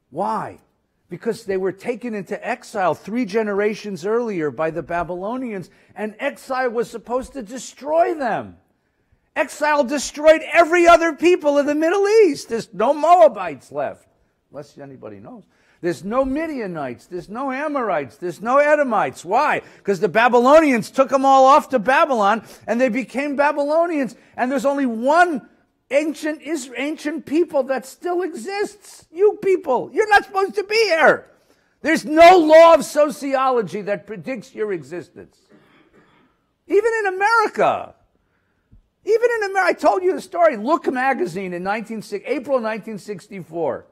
Why? Because they were taken into exile 3 generations earlier by the Babylonians, and exile was supposed to destroy them. Exile destroyed every other people in the Middle East. There's no Moabites left, unless anybody knows. There's no Midianites. There's no Amorites. There's no Edomites. Why? Because the Babylonians took them all off to Babylon, and they became Babylonians. And there's only one ancient people that still exists. You people. You're not supposed to be here. There's no law of sociology that predicts your existence. Even in America. I told you the story. Look magazine in April 1964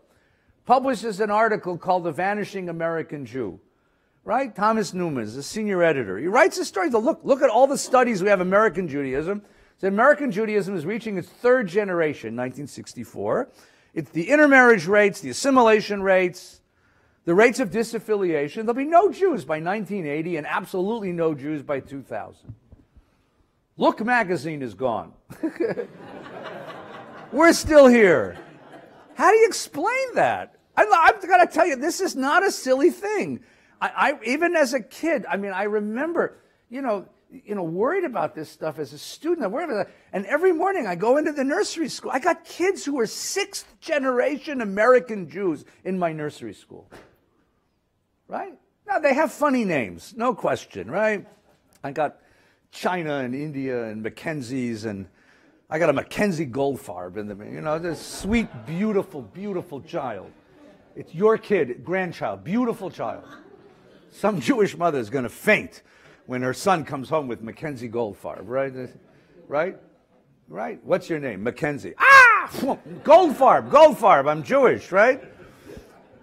publishes an article called The Vanishing American Jew. Right? Thomas Newman is the senior editor. He writes a story. Look at all the studies we have American Judaism. So American Judaism is reaching its 3rd generation, 1964. It's the intermarriage rates, the assimilation rates, the rates of disaffiliation. There'll be no Jews by 1980 and absolutely no Jews by 2000. Look magazine is gone. We're still here. How do you explain that? I've got to tell you, this is not a silly thing. I even as a kid, I remember, worried about this stuff as a student. I'm worried about that. And every morning I go into the nursery school. I got kids who are 6th generation American Jews in my nursery school. Right? Now, they have funny names, no question, right? I got China and India and McKenzie's, and I got a McKenzie Goldfarb in the, this sweet, beautiful, beautiful child. It's your kid, grandchild, beautiful child. Some Jewish mother is going to faint when her son comes home with McKenzie Goldfarb, right? Right? Right? What's your name? McKenzie. Ah! Goldfarb, I'm Jewish, right?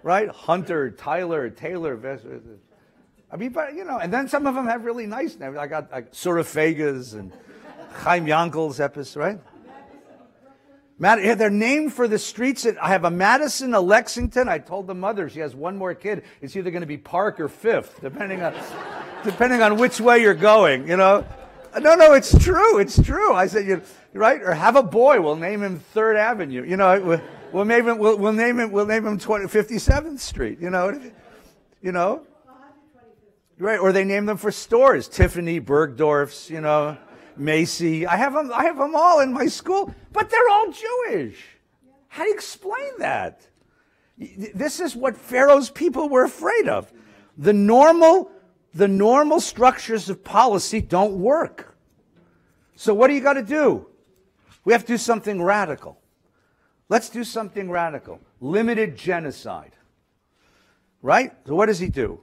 Right? Hunter, Tyler, Taylor, but, and then some of them have really nice names. I got Surafegas and Chaim Yankel's episode, right? They're named for the streets. I have a Madison, a Lexington. I told the mother she has one more kid. It's either going to be Park or Fifth, depending on which way you're going. No, it's true. It's true. I said, right? Or have a boy. We'll name him 3rd Avenue. We'll name him 57th Street. Right, or they name them for stores. Tiffany, Bergdorf's, Macy. I have them all in my school, but they're all Jewish. How do you explain that? This is what Pharaoh's people were afraid of. The normal structures of policy don't work. So what do you got to do? We have to do something radical. Let's do something radical. Limited genocide. Right? So what does he do?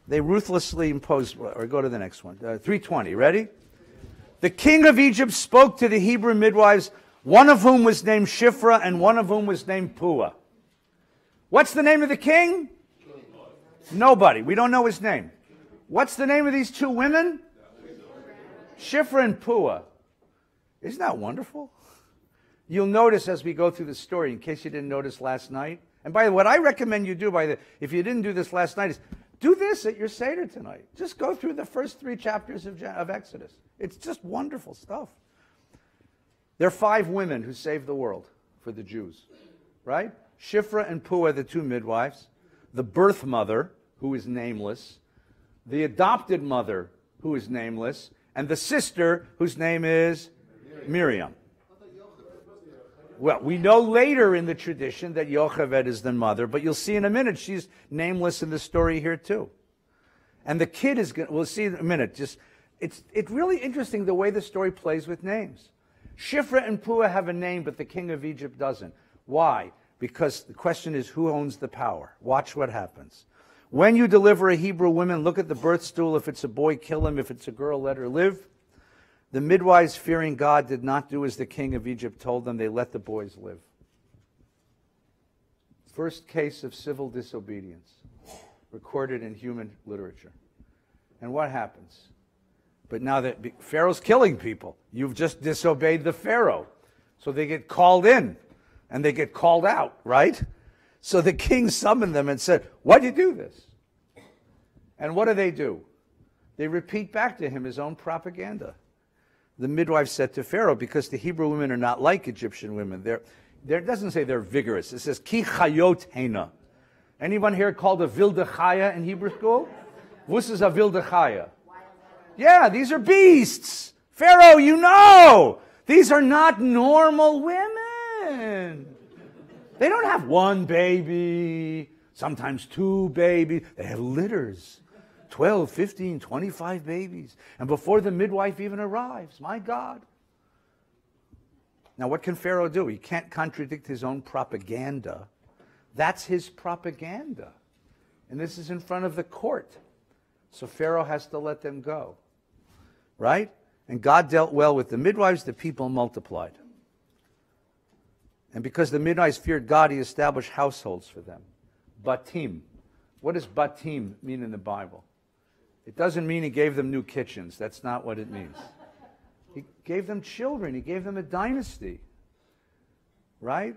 They ruthlessly impose, or go to the next one, 320, ready? The king of Egypt spoke to the Hebrew midwives, one of whom was named Shiphrah and one of whom was named Puah. What's the name of the king? Nobody. We don't know his name. What's the name of these 2 women? Shiphrah and Puah. Isn't that wonderful? You'll notice as we go through the story, in case you didn't notice last night, and by the way, what I recommend you do, if you didn't do this last night, is do this at your Seder tonight. Just go through the first 3 chapters of Exodus. It's just wonderful stuff. There are 5 women who saved the world for the Jews, right? Shiphrah and Puah, the 2 midwives, the birth mother, who is nameless, the adopted mother, who is nameless, and the sister, whose name is Miriam. Well, we know later in the tradition that Yocheved is the mother, but you'll see in a minute she's nameless in the story here too. And the kid is going to, we'll see in a minute, it's really interesting the way the story plays with names. Shifra and Puah have a name, but the king of Egypt doesn't. Why? Because the question is, who owns the power? Watch what happens. When you deliver a Hebrew woman, look at the birth stool. If it's a boy, kill him. If it's a girl, let her live. The midwives, fearing God, did not do as the king of Egypt told them. They let the boys live. First case of civil disobedience recorded in human literature. And what happens? But now that Pharaoh's killing people, you've just disobeyed the Pharaoh. So they get called in and they get called out, right? So the king summoned them and said, why do you do this? And what do? They repeat back to him his own propaganda. The midwife said to Pharaoh, because the Hebrew women are not like Egyptian women. It doesn't say they're vigorous. It says, ki chayot heina. Anyone here called a wilde chaya in Hebrew school? Wus is a wilde chaya? Yeah, these are beasts. Pharaoh, you know. These are not normal women. They don't have one baby, sometimes two babies. They have litters. 12, 15, 25 babies. And before the midwife even arrives, my God. Now what can Pharaoh do? He can't contradict his own propaganda. That's his propaganda. And this is in front of the court. So Pharaoh has to let them go. Right? And God dealt well with the midwives, the people multiplied. And because the midwives feared God, he established households for them. Batim. What does batim mean in the Bible? It doesn't mean he gave them new kitchens. That's not what it means. He gave them children. He gave them a dynasty. Right?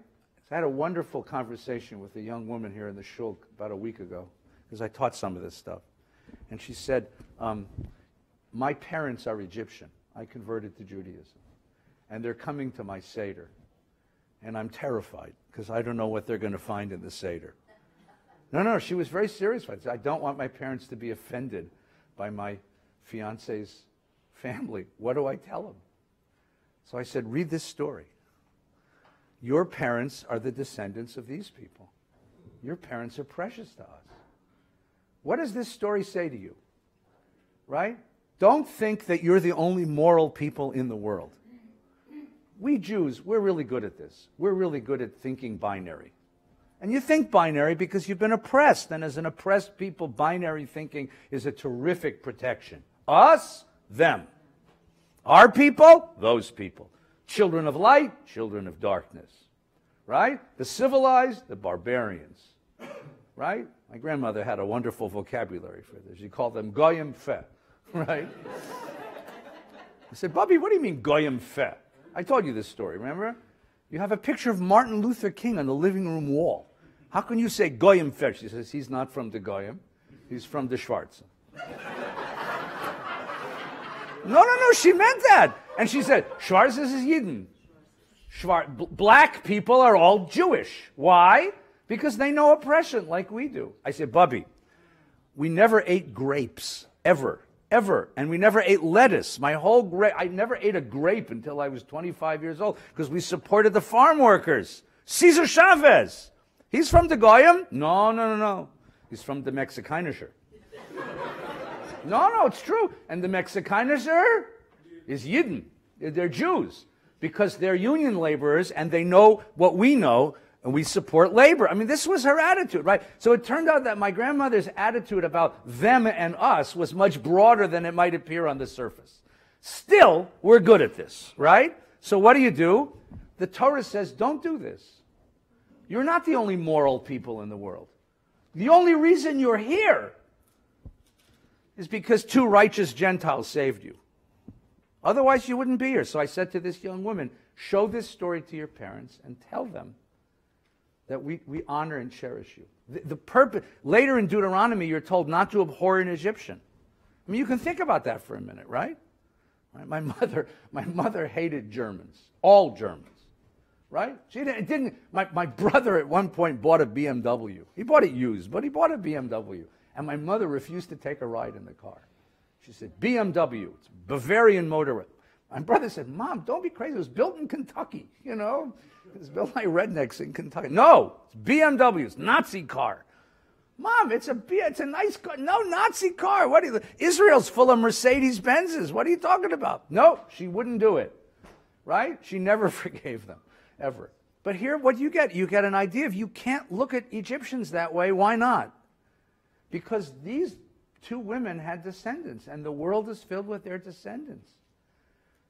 I had a wonderful conversation with a young woman here in the shul about a week ago, because I taught some of this stuff. And she said, my parents are Egyptian. I converted to Judaism. And they're coming to my Seder. And I'm terrified, because I don't know what they're going to find in the Seder. No, she was very serious. I don't want my parents to be offended by my fiance's family. What do I tell them? So I said, read this story. Your parents are the descendants of these people. Your parents are precious to us. What does this story say to you? Right? Don't think that you're the only moral people in the world. We Jews, we're really good at this. We're really good at thinking binary. And you think binary because you've been oppressed. And as an oppressed people, binary thinking is a terrific protection. Us, them. Our people, those people. Children of light, children of darkness. Right? The civilized, the barbarians. Right? My grandmother had a wonderful vocabulary for this. She called them Goyim fe. Right? I said, Bobby, what do you mean Goyim fe? I told you this story, remember? You have a picture of Martin Luther King on the living room wall. How can you say Goyim fe? She says, he's not from the Goyim. He's from the Schwarzen. No, she meant that. And she said, Schwarzen is Yidden. Black people are all Jewish. Why? Because they know oppression like we do. I said, Bubby, we never ate grapes, ever. And we never ate lettuce. I never ate a grape until I was 25 years old because we supported the farm workers. Cesar Chavez. He's from the Goyim? No. He's from the Mexikanischer. No, it's true. And the Mexikanischer is Yidden. They're Jews because they're union laborers and they know what we know. And we support labor. I mean, this was her attitude, right? So it turned out that my grandmother's attitude about them and us was much broader than it might appear on the surface. Still, we're good at this, right? So what do? The Torah says, don't do this. You're not the only moral people in the world. The only reason you're here is because two righteous Gentiles saved you. Otherwise, you wouldn't be here. So I said to this young woman, show this story to your parents and tell them that we honor and cherish you. The purpose, later in Deuteronomy, you're told not to abhor an Egyptian. I mean, you can think about that for a minute, right? My mother hated Germans, all Germans, right? My brother at one point bought a BMW. He bought it used, but he bought a BMW. And my mother refused to take a ride in the car. She said, BMW, it's Bavarian motor. My brother said, Mom, don't be crazy. It was built in Kentucky, you know. It was built by rednecks in Kentucky. No, it's BMW's, Nazi car. Mom, it's a nice car. No, Nazi car. Israel's full of Mercedes-Benzes. What are you talking about? No, she wouldn't do it, right? She never forgave them, ever. But here, what you get an idea of you can't look at Egyptians that way. Why not? Because these two women had descendants, and the world is filled with their descendants.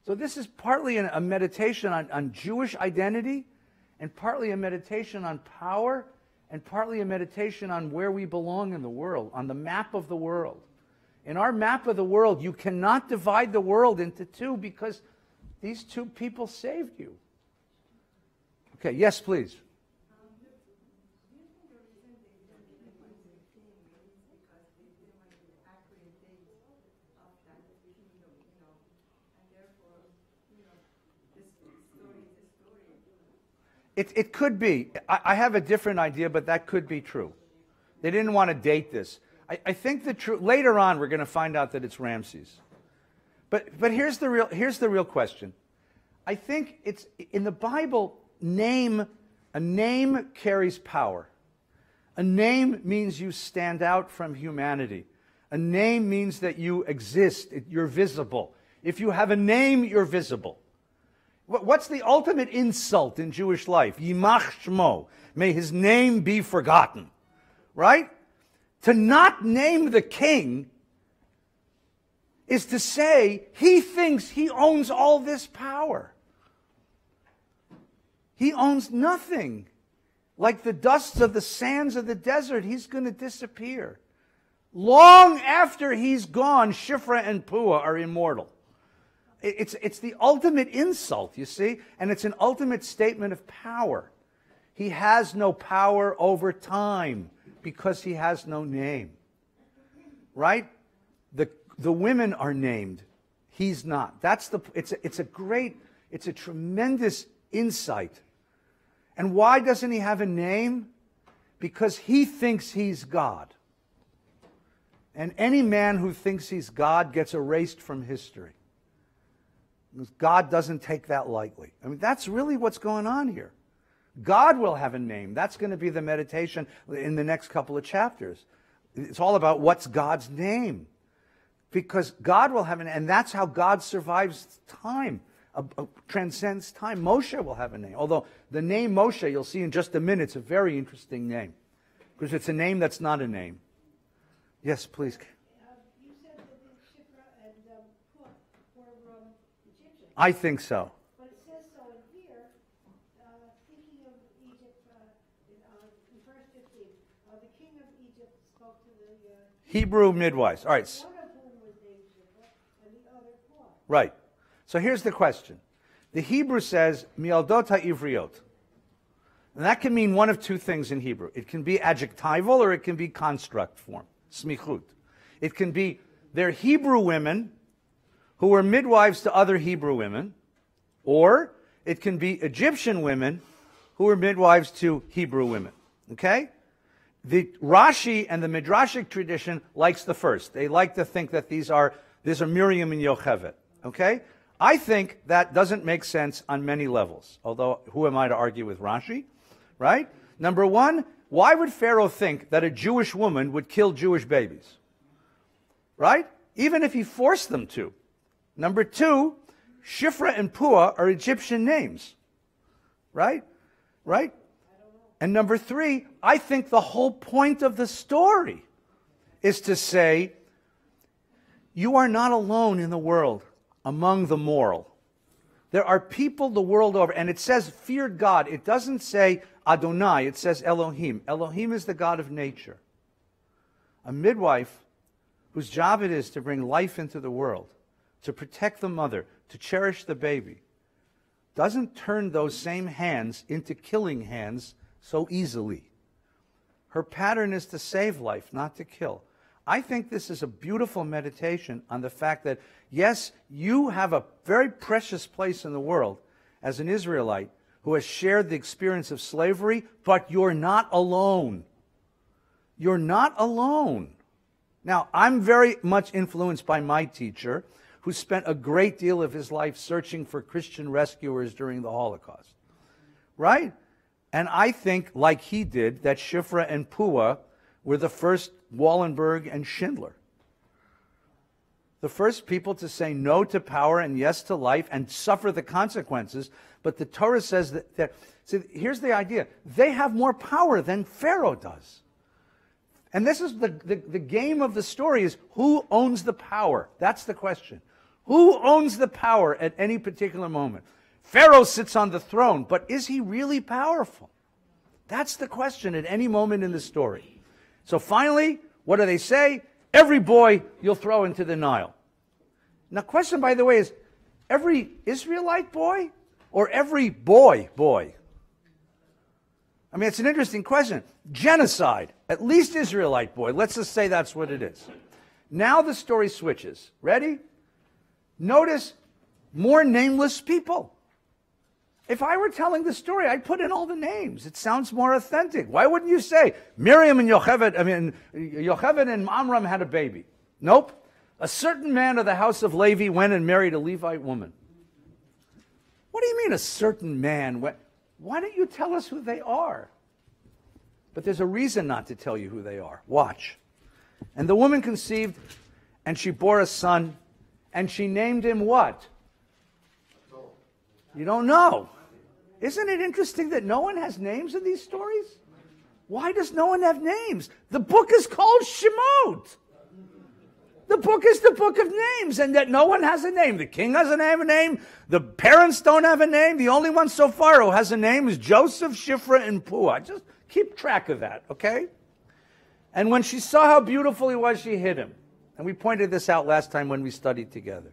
So this is partly a meditation on Jewish identity, and partly a meditation on power, and partly a meditation on where we belong in the world, on the map of the world. In our map of the world, you cannot divide the world into two because these two people saved you. Okay, yes, please. It could be. I have a different idea, but that could be true. They didn't want to date this. I think the truth, later on we're going to find out that it's Ramses. But here's the real question. I think it's in the Bible, a name carries power. A name means you stand out from humanity. A name means that you exist, you're visible. If you have a name, you're visible. What's the ultimate insult in Jewish life? Yimach shmo. May his name be forgotten. Right? To not name the king is to say he thinks he owns all this power. He owns nothing. Like the dust of the sands of the desert, he's going to disappear. Long after he's gone, Shifra and Puah are immortal. It's the ultimate insult, you see, and it's an ultimate statement of power. He has no power over time because he has no name. Right? The women are named. He's not. It's a tremendous insight. And why doesn't he have a name? Because he thinks he's God. And any man who thinks he's God gets erased from history. God doesn't take that lightly. I mean, that's really what's going on here. God will have a name. That's going to be the meditation in the next couple of chapters. It's all about what's God's name. Because God will have an name, and that's how God survives time, transcends time. Moshe will have a name. Although the name Moshe, you'll see in just a minute, it's a very interesting name. Because it's a name that's not a name. Yes, please. You said that Shifra and Puah were Egyptian. I think so. But it says so in here, thinking of Egypt, in verse 15, the king of Egypt spoke to the Hebrew midwives. All right. one of whom was named Shifra, and the other Puah. Right. So here's the question. The Hebrew says, mialdot ha'ivriot. And that can mean one of two things in Hebrew. It can be adjectival or it can be construct form, smichut. It can be they're Hebrew women who were midwives to other Hebrew women, or it can be Egyptian women who were midwives to Hebrew women. Okay? The Rashi and the Midrashic tradition likes the first. They like to think that these are Miriam and Yocheved. Okay? I think that doesn't make sense on many levels. Although, who am I to argue with Rashi? Right? Number one, why would Pharaoh think that a Jewish woman would kill Jewish babies? Right? Even if he forced them to. Number two, Shifra and Puah are Egyptian names. Right? Right? And number three, I think the whole point of the story is to say, you are not alone in the world among the moral. There are people the world over, and it says feared God. It doesn't say Adonai, it says Elohim. Elohim is the God of nature. A midwife whose job it is to bring life into the world, to protect the mother, to cherish the baby, doesn't turn those same hands into killing hands so easily. Her pattern is to save life, not to kill. I think this is a beautiful meditation on the fact that, yes, you have a very precious place in the world as an Israelite who has shared the experience of slavery, but you're not alone. You're not alone. Now, I'm very much influenced by my teacher, who spent a great deal of his life searching for Christian rescuers during the Holocaust. Right? And I think, like he did, that Shifra and Puah were the first Wallenberg and Schindler. The first people to say no to power and yes to life and suffer the consequences. But the Torah says that see, here's the idea. They have more power than Pharaoh does. And this is the game of the story is who owns the power? That's the question. Who owns the power at any particular moment? Pharaoh sits on the throne, but is he really powerful? That's the question at any moment in the story. So finally, what do they say? Every boy you'll throw into the Nile. Now, question, by the way, is every Israelite boy or every boy? I mean, it's an interesting question. Genocide, at least Israelite boy. Let's just say that's what it is. Now the story switches. Ready? Notice more nameless people. If I were telling the story, I'd put in all the names. It sounds more authentic. Why wouldn't you say Miriam and Yocheved and Amram had a baby? Nope. A certain man of the house of Levi went and married a Levite woman. What do you mean a certain man? Why don't you tell us who they are? But there's a reason not to tell you who they are. Watch. And the woman conceived, and she bore a son, and she named him what? You don't know. Isn't it interesting that no one has names in these stories? Why does no one have names? The book is called Shemot. The book is the book of names, and that no one has a name. The king doesn't have a name. The parents don't have a name. The only one so far who has a name is Joseph, Shifra, and Puah. Just keep track of that, okay? And when she saw how beautiful he was, she hid him. And we pointed this out last time when we studied together.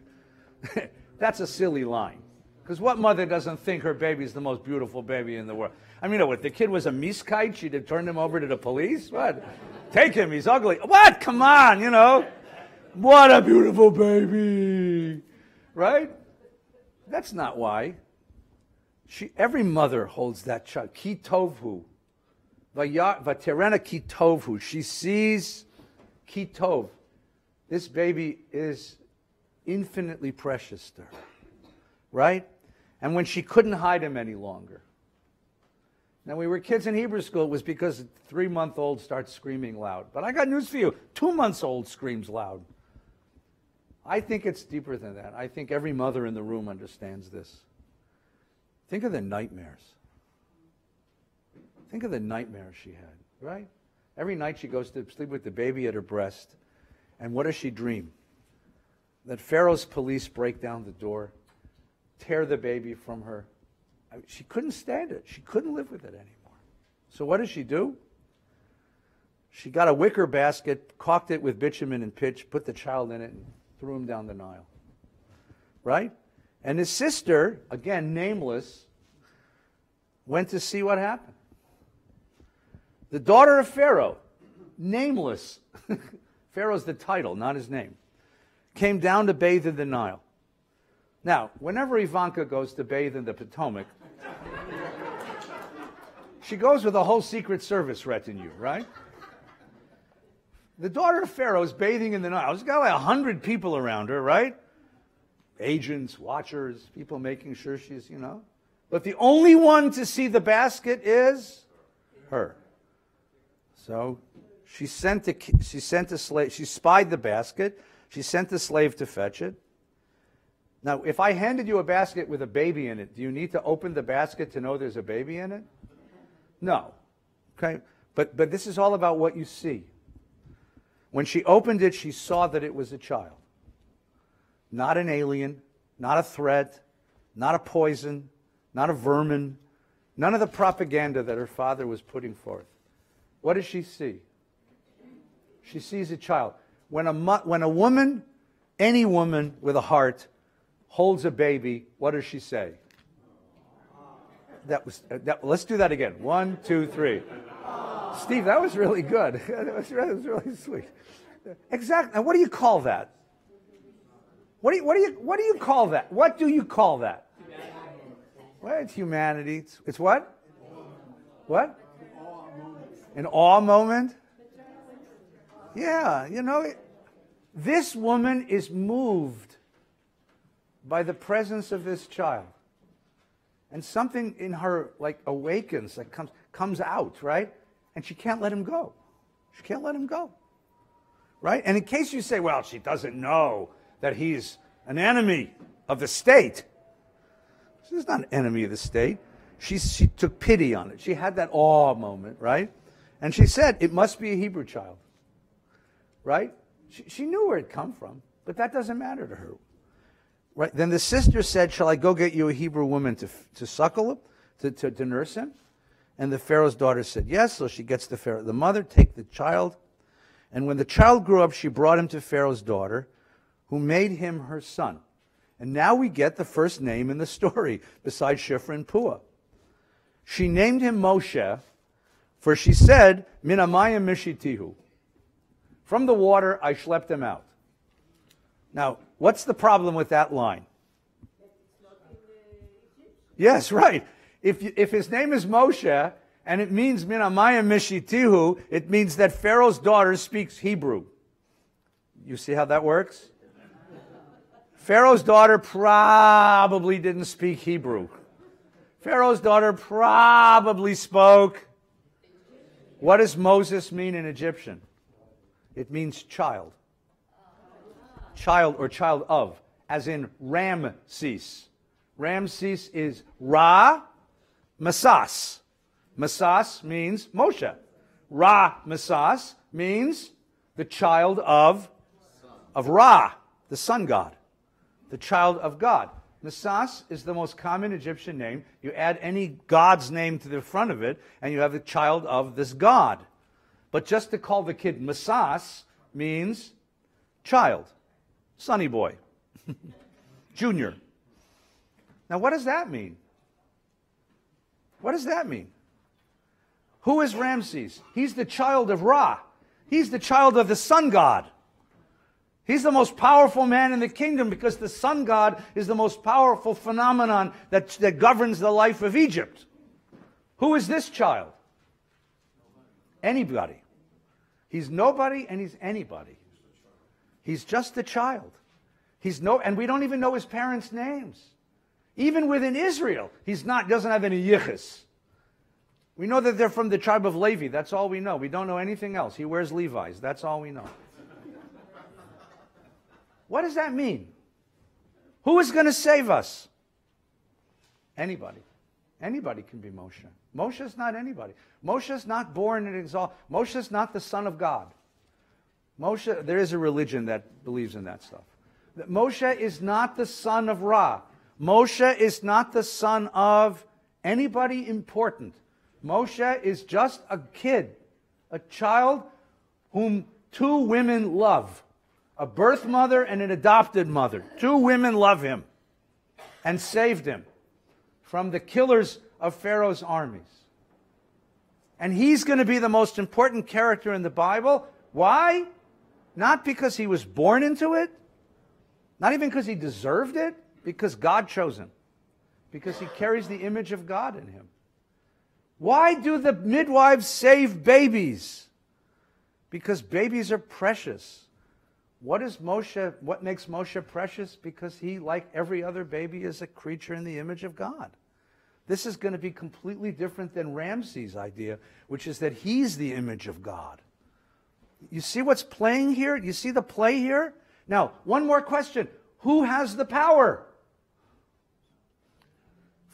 That's a silly line. Because what mother doesn't think her baby is the most beautiful baby in the world? I mean, if the kid was a miskite, she'd have turned him over to the police? What? Take him, he's ugly. What? Come on, you know. What a beautiful baby. Right? That's not why. Every mother holds that child. Ki tovhu. Vaterena ki tovhu. She sees ki tov. This baby is infinitely precious to her. Right? And when she couldn't hide him any longer. Now, we were kids in Hebrew school, it was because a 3-month-old starts screaming loud. But I got news for you. 2-month-old screams loud. I think it's deeper than that. I think every mother in the room understands this. Think of the nightmares. Think of the nightmares she had, right? Every night she goes to sleep with the baby at her breast. And what does she dream? That Pharaoh's police break down the door, tear the baby from her. She couldn't stand it. She couldn't live with it anymore. So what does she do? She got a wicker basket, caulked it with bitumen and pitch, put the child in it, and threw him down the Nile. Right? And his sister, again nameless, went to see what happened. The daughter of Pharaoh, nameless, Pharaoh's the title, not his name, came down to bathe in the Nile. Now, whenever Ivanka goes to bathe in the Potomac, she goes with a whole Secret Service retinue, right? The daughter of Pharaoh is bathing in the Nile. She's got like 100 people around her, right? Agents, watchers, people making sure she's, you know. But the only one to see the basket is her. So she sent a slave. She spied the basket. She sent a slave to fetch it. Now, if I handed you a basket with a baby in it, do you need to open the basket to know there's a baby in it? No. Okay? But this is all about what you see. When she opened it, she saw that it was a child. Not an alien, not a threat, not a poison, not a vermin, none of the propaganda that her father was putting forth. What does she see? She sees a child. When a woman, any woman with a heart, holds a baby, what does she say? Let's do that again. 1, 2, 3. Steve, that was really good. That was really sweet. Exactly. Now, what do you call that? What do you call that? What do you call that? Well, it's humanity. It's what? What? An awe moment? Yeah, you know, this woman is moved by the presence of this child. And something in her like awakens, like comes out, right? And she can't let him go. She can't let him go. Right? And in case you say, well, she doesn't know that he's an enemy of the state. She's not an enemy of the state. She took pity on it. She had that awe moment, right? And she said, it must be a Hebrew child. Right? She knew where it come from, but that doesn't matter to her. Right? Then the sister said, shall I go get you a Hebrew woman to suckle him, to nurse him? And the Pharaoh's daughter said, yes. So she gets the mother, take the child. And when the child grew up, she brought him to Pharaoh's daughter, who made him her son. And now we get the first name in the story, besides Shifra and Puah. She named him Moshe, for she said, Min hamayim mishitihu. From the water I schlepped him out. Now, what's the problem with that line? Yes, right. If his name is Moshe, and it means Min hamayim mishitihu, it means that Pharaoh's daughter speaks Hebrew. You see how that works? Pharaoh's daughter probably didn't speak Hebrew. Pharaoh's daughter probably spoke. What does Moses mean in Egyptian? It means child. Child or child of, as in Ramses. Ramses is Ra Masas. Masas means Moshe. Ra Masas means the child of Ra, the sun god. The child of God. Masas is the most common Egyptian name. You add any god's name to the front of it, and you have the child of this god. But just to call the kid Masas means child, sonny boy, junior. Now what does that mean? What does that mean? Who is Ramses? He's the child of Ra. He's the child of the sun god. He's the most powerful man in the kingdom because the sun god is the most powerful phenomenon that governs the life of Egypt. Who is this child? Anybody. He's nobody and he's anybody. He's just a child. And we don't even know his parents' names. Even within Israel, doesn't have any yichus. We know that they're from the tribe of Levi. That's all we know. We don't know anything else. He wears Levi's. That's all we know. What does that mean? Who is going to save us? Anybody. Anybody can be Moshe. Moshe is not anybody. Moshe is not born and exalted. Moshe is not the son of God. Moshe, there is a religion that believes in that stuff. Moshe is not the son of Ra. Moshe is not the son of anybody important. Moshe is just a kid, a child whom two women love. A birth mother and an adopted mother. Two women love him and saved him from the killers of Pharaoh's armies. And he's going to be the most important character in the Bible. Why? Not because he was born into it. Not even because he deserved it. Because God chose him. Because he carries the image of God in him. Why do the midwives save babies? Because babies are precious. What makes Moshe precious? Because he, like every other baby, is a creature in the image of God. This is going to be completely different than Ramses' idea, which is that he's the image of God. You see what's playing here? You see the play here? Now, one more question. Who has the power?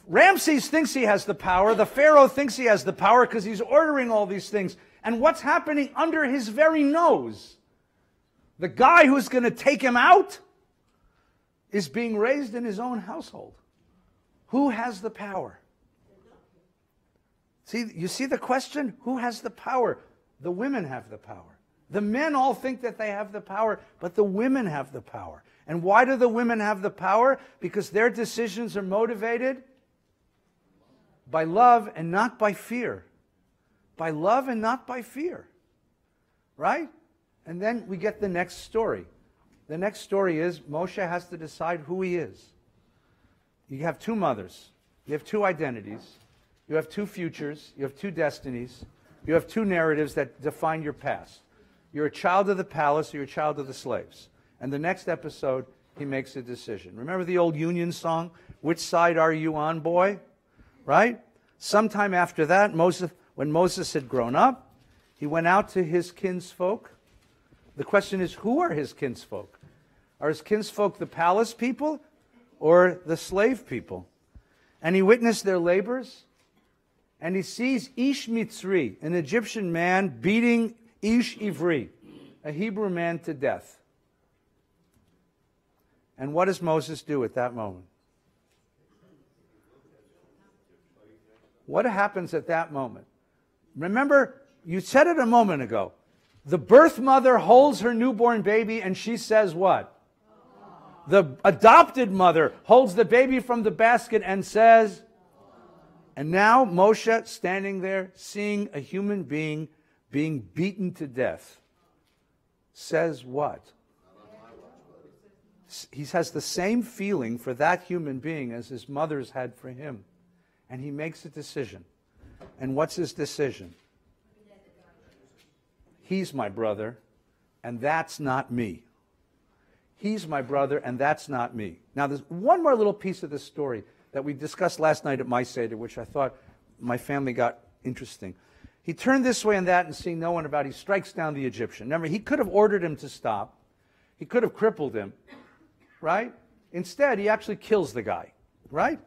Ramses thinks he has the power. The Pharaoh thinks he has the power because he's ordering all these things. And what's happening under his very nose? The guy who's going to take him out is being raised in his own household. Who has the power? See, you see the question? Who has the power? The women have the power. The men all think that they have the power, but the women have the power. And why do the women have the power? Because their decisions are motivated by love and not by fear. By love and not by fear. Right? And then we get the next story. The next story is Moshe has to decide who he is. You have two mothers. You have two identities. You have two futures. You have two destinies. You have two narratives that define your past. You're a child of the palace or you're a child of the slaves. And the next episode, he makes a decision. Remember the old Union song, "Which side are you on, boy?" Right? Sometime after that, when Moses had grown up, he went out to his kinsfolk. The question is, who are his kinsfolk? Are his kinsfolk the palace people or the slave people? And he witnessed their labors, and he sees Ish Mitzri, an Egyptian man, beating Ish Ivri, a Hebrew man, to death. And what does Moses do at that moment? What happens at that moment? Remember, you said it a moment ago. The birth mother holds her newborn baby and she says what? The adopted mother holds the baby from the basket and says, and now Moshe standing there seeing a human being being beaten to death says what? He has the same feeling for that human being as his mother's had for him. And he makes a decision. And what's his decision? He's my brother, and that's not me. He's my brother, and that's not me. Now, there's one more little piece of this story that we discussed last night at my Seder, which I thought my family got interesting. He turned this way and that, and seeing no one about, he strikes down the Egyptian. Remember, he could have ordered him to stop. He could have crippled him, right? Instead, he actually kills the guy, right?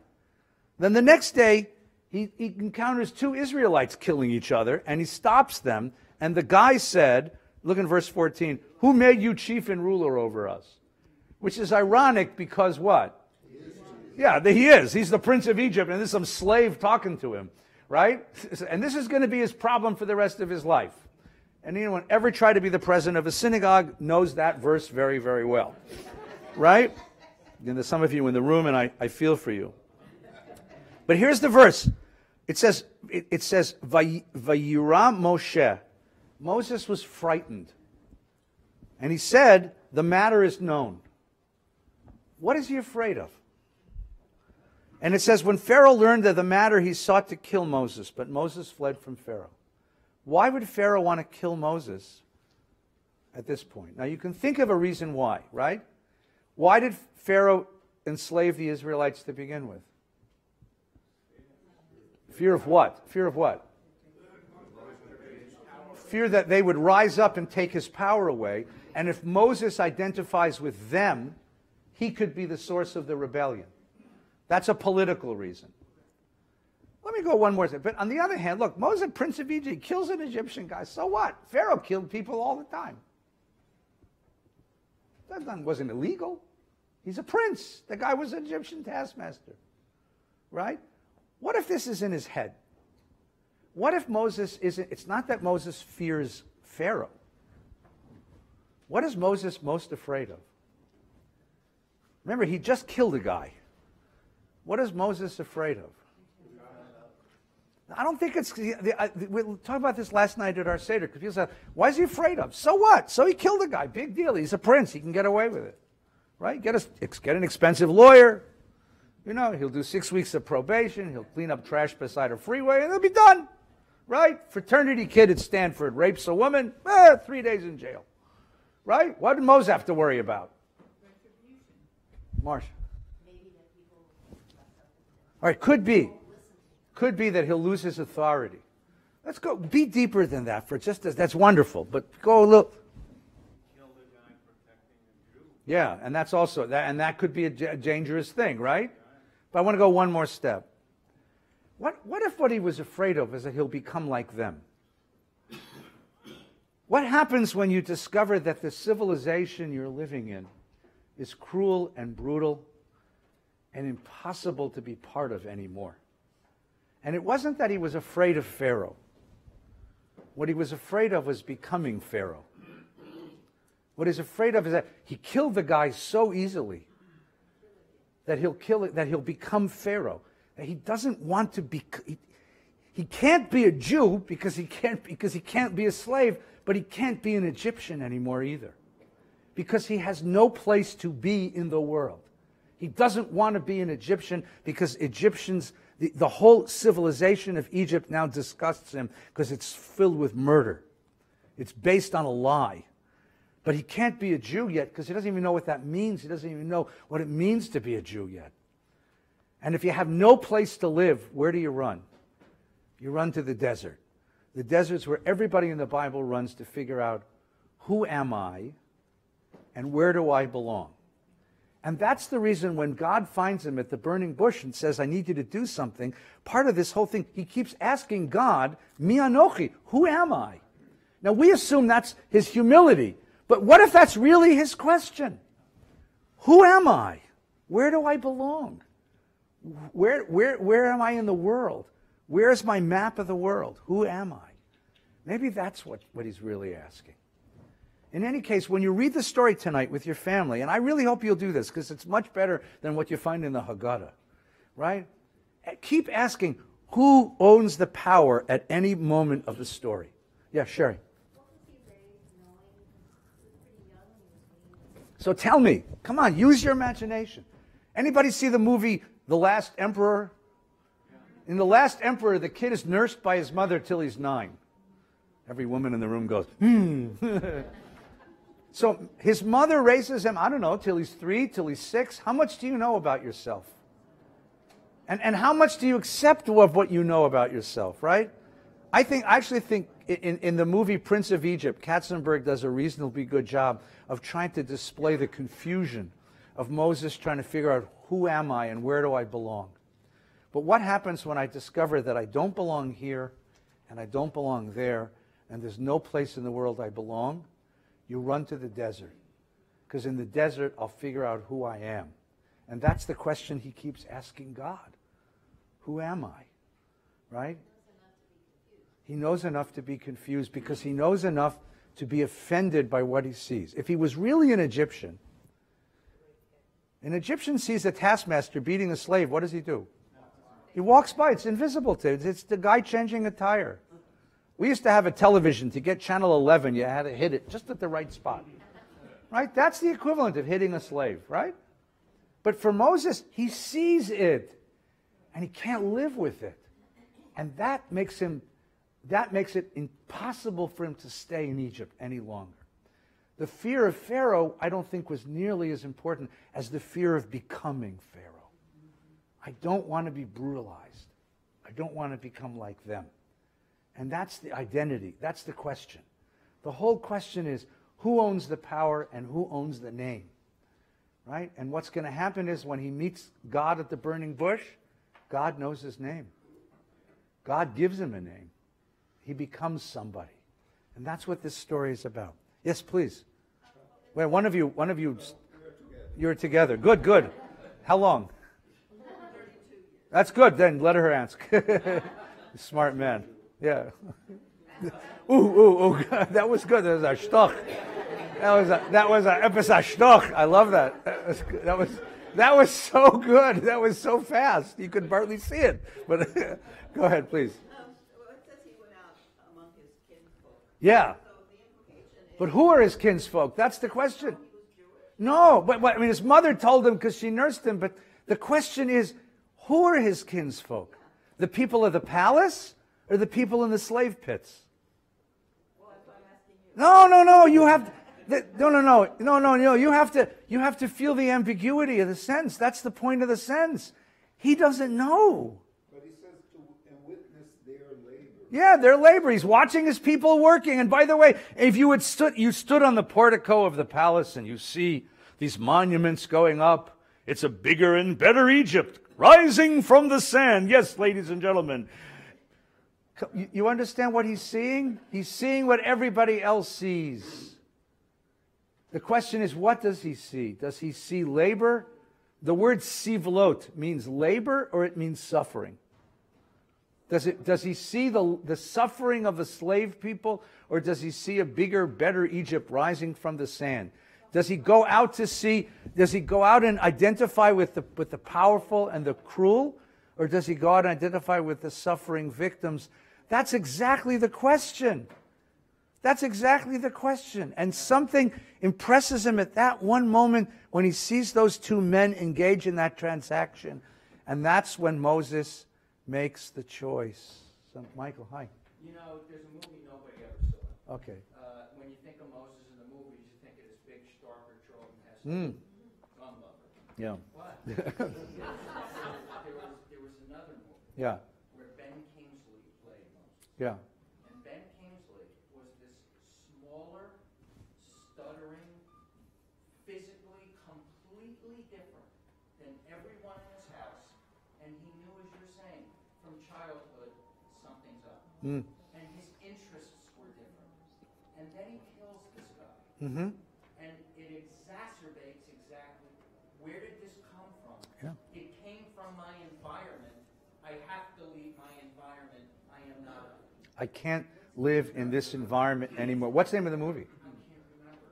Then the next day, he encounters two Israelites killing each other, and he stops them, and the guy said, look in verse 14, "Who made you chief and ruler over us?" Which is ironic because what? Yeah, he is. He's the prince of Egypt, and there's some slave talking to him, right? And this is going to be his problem for the rest of his life. And anyone ever try to be the president of a synagogue knows that verse very, very well, right? And there's some of you in the room, and I feel for you. But here's the verse. It says, Vayira Moshe. Moses was frightened. And he said, the matter is known. What is he afraid of? And it says, when Pharaoh learned of the matter, he sought to kill Moses, but Moses fled from Pharaoh. Why would Pharaoh want to kill Moses at this point? Now, you can think of a reason why, right? Why did Pharaoh enslave the Israelites to begin with? Fear of what? Fear of what? Fear that they would rise up and take his power away. And if Moses identifies with them, he could be the source of the rebellion. That's a political reason. Let me go one more step. But on the other hand, look, Moses, prince of Egypt, kills an Egyptian guy. So what? Pharaoh killed people all the time. That wasn't illegal. He's a prince. The guy was an Egyptian taskmaster. Right? What if this is in his head? What if Moses isn't, it's not that Moses fears Pharaoh. What is Moses most afraid of? Remember, he just killed a guy. What is Moses afraid of? I don't think it's, we talked about this last night at our Seder, because people say, why is he afraid of? So what? So he killed a guy, big deal. He's a prince, he can get away with it. Right? Get an expensive lawyer. You know, he'll do 6 weeks of probation, he'll clean up trash beside a freeway, and he'll be done. Right? Fraternity kid at Stanford rapes a woman, 3 days in jail. Right? What did Moses have to worry about? Marcia. All right, could be. Could be that he'll lose his authority. Let's go, be deeper than that for just as, that's wonderful, but go a little. Kill the guy protecting the Jew. Yeah, and that's also, that could be a dangerous thing, right? But I want to go one more step. What if what he was afraid of is that he'll become like them? What happens when you discover that the civilization you're living in is cruel and brutal and impossible to be part of anymore? And it wasn't that he was afraid of Pharaoh. What he was afraid of was becoming Pharaoh. What he's afraid of is that he killed the guy so easily that he'll become Pharaoh. That he doesn't want to be. He can't be a Jew because he can't be a slave, but he can't be an Egyptian anymore either, because he has no place to be in the world. He doesn't want to be an Egyptian because Egyptians, the whole civilization of Egypt now disgusts him because it's filled with murder. It's based on a lie. But he can't be a Jew yet because he doesn't even know what that means. He doesn't even know what it means to be a Jew yet. And if you have no place to live, where do you run? You run to the desert. The desert's where everybody in the Bible runs to figure out, who am I and where do I belong? And that's the reason when God finds him at the burning bush and says, I need you to do something, part of this whole thing, he keeps asking God, Mi anochi, who am I? Now we assume that's his humility, but what if that's really his question? Who am I? Where do I belong? Where am I in the world? Where's my map of the world? Who am I? Maybe that's what he's really asking. In any case, when you read the story tonight with your family, and I really hope you'll do this because it's much better than what you find in the Haggadah, right? Keep asking, who owns the power at any moment of the story? Yeah, Sherry. So tell me, come on, use your imagination. Anybody see the movie The Last Emperor? In The Last Emperor, the kid is nursed by his mother till he's 9. Every woman in the room goes, So his mother raises him, I don't know, till he's 3, till he's 6. How much do you know about yourself? And how much do you accept of what you know about yourself, right? I actually think in the movie Prince of Egypt, Katzenberg does a reasonably good job of trying to display the confusion of Moses trying to figure out who am I and where do I belong. But what happens when I discover that I don't belong here and I don't belong there and there's no place in the world I belong? You run to the desert. Because in the desert, I'll figure out who I am. And that's the question he keeps asking God. Who am I? Right? He knows enough to be confused because he knows enough to be offended by what he sees. If he was really an Egyptian sees a taskmaster beating a slave, what does he do? He walks by. It's invisible to him. It's the guy changing a tire. We used to have a television. To get channel 11, you had to hit it just at the right spot. Right? That's the equivalent of hitting a slave, right? But for Moses, he sees it, and he can't live with it. And that makes it impossible for him to stay in Egypt any longer. The fear of Pharaoh, I don't think, was nearly as important as the fear of becoming Pharaoh. I don't want to be brutalized. I don't want to become like them. And that's the identity. That's the question. The whole question is, who owns the power and who owns the name? Right? And what's going to happen is when he meets God at the burning bush, God knows his name. God gives him a name. He becomes somebody. And that's what this story is about. Yes, please. Wait, one of you, you're together. Good. How long? 32 years. That's good. Then let her ask. Smart man. Yeah. Ooh. That was good. That was a shtoch. That was a epis shtoch. I love that. That was so good. That was so fast. You could barely see it. But go ahead, please. Well, it says he went out among his kinsfolk. Yeah. So the implication is. But who are his kinsfolk? That's the question. No, but I mean, his mother told him because she nursed him. But the question is, who are his kinsfolk? The people of the palace or the people in the slave pits? Well, that's why I'm asking you. No. You have no. You have to feel the ambiguity of the sentence. That's the point of the sentence. He doesn't know. But he says to witness their labor. Yeah, their labor. He's watching his people working. And by the way, if you stood on the portico of the palace and you see these monuments going up, it's a bigger and better Egypt rising from the sand. Yes, ladies and gentlemen. You understand what he's seeing? He's seeing what everybody else sees. The question is, what does he see? Does he see labor? The word sivlot means labor or it means suffering. Does he see the suffering of the slave people, or does he see a bigger, better Egypt rising from the sand? Does he go out and identify with the powerful and the cruel, or does he go out and identify with the suffering victims? That's exactly the question. That's exactly the question. And something impresses him at that one moment when he sees those two men engage in that transaction. And that's when Moses makes the choice. So, Michael, hi. You know, there's a movie nobody ever saw. Okay. When you think of Moses in the movies, you think Mm. Fun lover. Yeah. But there was another movie Yeah. where Ben Kingsley played Moses. Yeah. And Ben Kingsley was this smaller, stuttering, physically completely different than everyone in his house. And he knew, as you're saying, from childhood, something's up. Mm. And his interests were different. And then he kills this guy. Mm-hmm. And it exacerbates exactly, where did this come from? Yeah. It came from my environment. I have to leave my environment. I am not. I can't live in this environment anymore. What's the name of the movie?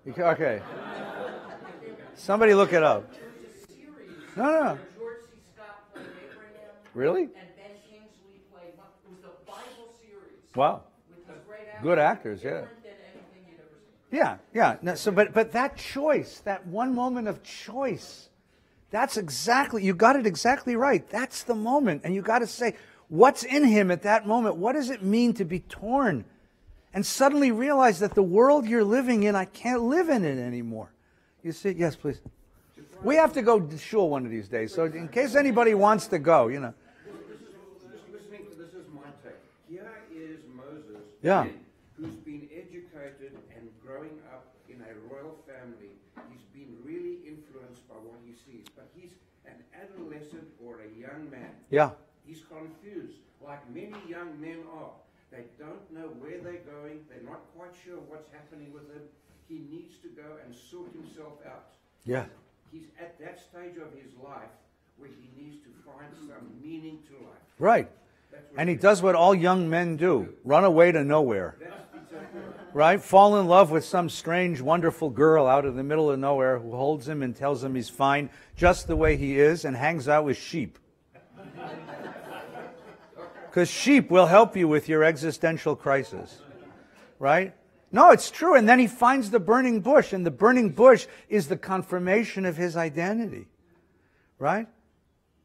I can't remember. Okay. Somebody look it up. There's a series No. where George C. Scott played Abraham. Really? And Ben Kingsley played, it was the Bible series. Wow. With these great actors. Good actors, yeah. Different than anything you'd ever seen. Yeah. No, so, but that choice, that one moment of choice, that's exactly, you got it exactly right. That's the moment. And you got to say, what's in him at that moment? What does it mean to be torn? And suddenly realize that the world you're living in, I can't live in it anymore. You see? Yes, please. We have to go to shul one of these days. So in case anybody wants to go, This is my take. Here is Moses, Yeah. who's been educated and growing up in a royal family. He's been really influenced by what he sees. But he's an adolescent or a young man. Yeah. He's confused, like many young men are. They don't know where they're going. They're not quite sure what's happening with him. He needs to go and sort himself out. Yeah. He's at that stage of his life where he needs to find some meaning to life. Right. That's what And he it is. does what all young men do. Run away to nowhere. That's exactly right. Right? Fall in love with some strange, wonderful girl out of the middle of nowhere who holds him and tells him he's fine just the way he is and hangs out with sheep. Because sheep will help you with your existential crisis. Right? No, it's true. And then he finds the burning bush, and the burning bush is the confirmation of his identity. Right?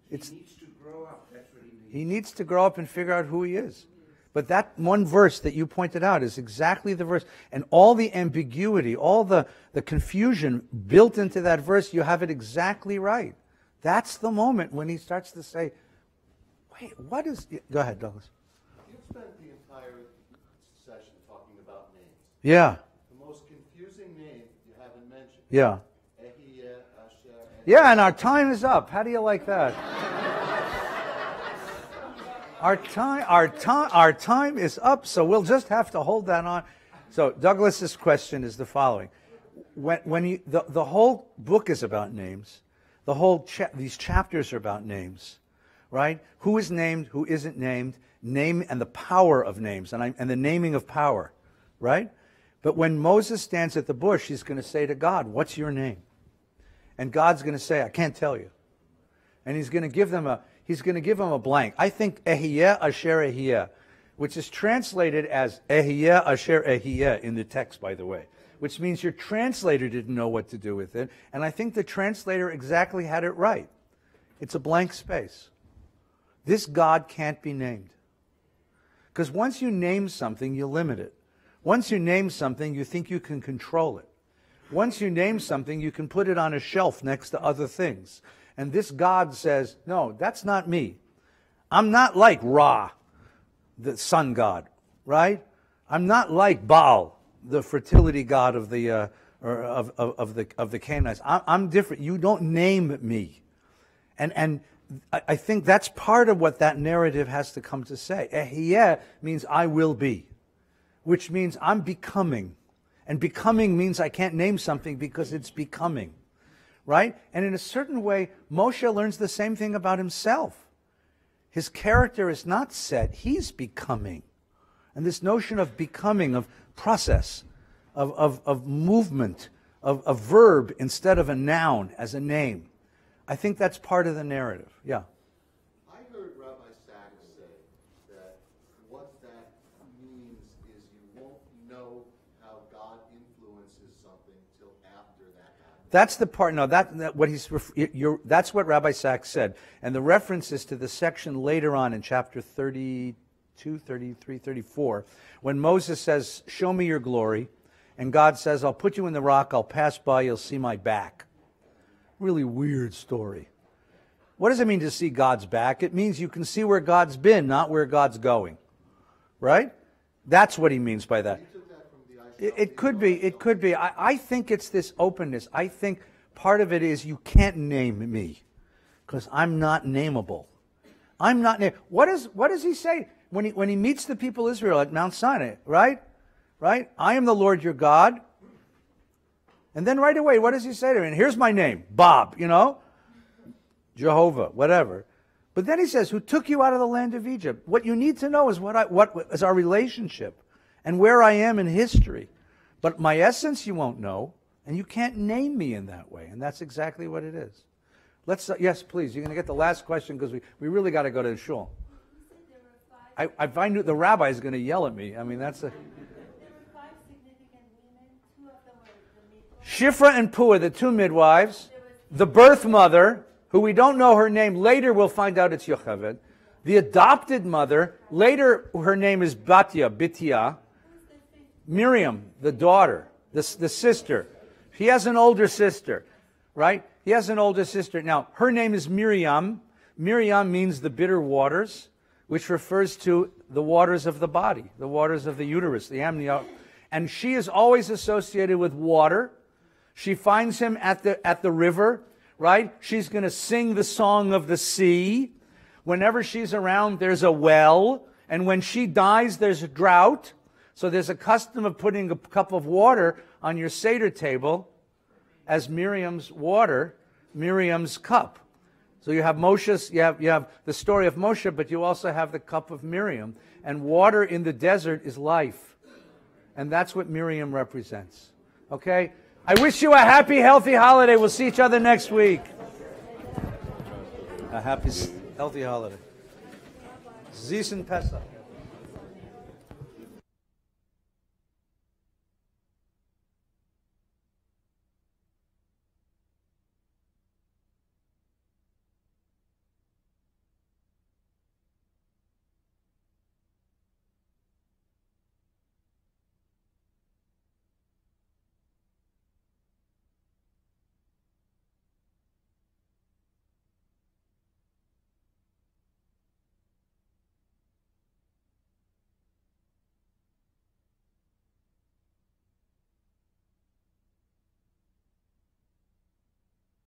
He needs to grow up. That's what he needs. He needs to grow up and figure out who he is. But that one verse that you pointed out is exactly the verse. And all the ambiguity, all the confusion built into that verse, you have it exactly right. That's the moment when he starts to say, wait, what is... Go ahead, Douglas. You spent the entire session talking about names. Yeah, The most confusing name you haven't mentioned. yeah. Ehiyeh, Asher, Yeah, and our time is up. How do you like that? Our time is up, so we'll just have to hold that on. So Douglas's question is the following: when the whole book is about names, the whole these chapters are about names, right? Who is named, who isn't named, name and the power of names, and the naming of power, right? But when Moses stands at the bush, he's going to say to God, "What's your name?" And God's going to say, "I can't tell you." And he's going to give them a blank. I think Ehiyeh Asher Ehiyeh, which is translated as Ehiyeh Asher Ehiyeh in the text, by the way, which means your translator didn't know what to do with it. And I think the translator exactly had it right. It's a blank space. This God can't be named. Because once you name something, you limit it. Once you name something, you think you can control it. Once you name something, you can put it on a shelf next to other things. And this God says, no, that's not me. I'm not like Ra, the sun god, right? I'm not like Baal, the fertility god of the of the Canaanites. I'm different. You don't name me. And I think that's part of what that narrative has to come to say. Ehiyeh means I will be, which means I'm becoming. And becoming means I can't name something because it's becoming. Right? And in a certain way, Moshe learns the same thing about himself. His character is not set, he's becoming. And this notion of becoming, of process, of movement, of a verb instead of a noun as a name, I think that's part of the narrative. Yeah. I heard Rabbi Sachs say that what that means is you won't know how God influences something till after that happens. That's the part. No, that's what Rabbi Sachs said, and the reference is to the section later on in chapter 32, 33, 34, when Moses says, "Show me your glory," and God says, "I'll put you in the rock. I'll pass by. You'll see my back." Really weird story. What does it mean to see God's back? It means you can see where God's been, not where God's going. Right? That's what he means by that. It could be. It could be. I think it's this openness. I think part of it is you can't name me because I'm not nameable. I'm not. What does he say when he meets the people of Israel at Mount Sinai? Right? Right? I am the Lord your God. And then right away, what does he say to him? And here's my name, Bob. You know, Jehovah, whatever. But then he says, "Who took you out of the land of Egypt?" What you need to know is what is our relationship. And where I am in history. But my essence you won't know, and you can't name me in that way. And that's exactly what it is. Let's, yes, please, you're going to get the last question because we really got to go to the shul. If I knew the rabbi is going to yell at me, I mean, that's a... There were 5 significant women, 2 of them were the midwives. Shifra and Puah, the 2 midwives, the birth mother, who we don't know her name, later we'll find out it's Yocheved, the adopted mother, later her name is Bitya, Miriam, the daughter, the sister. He has an older sister, right? He has an older sister. Now, her name is Miriam. Miriam means the bitter waters, which refers to the waters of the body, the waters of the uterus, the amnion. And she is always associated with water. She finds him at the river, right? She's going to sing the song of the sea. Whenever she's around, there's a well. And when she dies, there's a drought. So there's a custom of putting a cup of water on your Seder table as Miriam's water, Miriam's cup. So you have Moshe's, you have the story of Moshe, but you also have the cup of Miriam. And water in the desert is life. And that's what Miriam represents. Okay? I wish you a happy, healthy holiday. We'll see each other next week. A happy, healthy holiday. Zis and Pesach.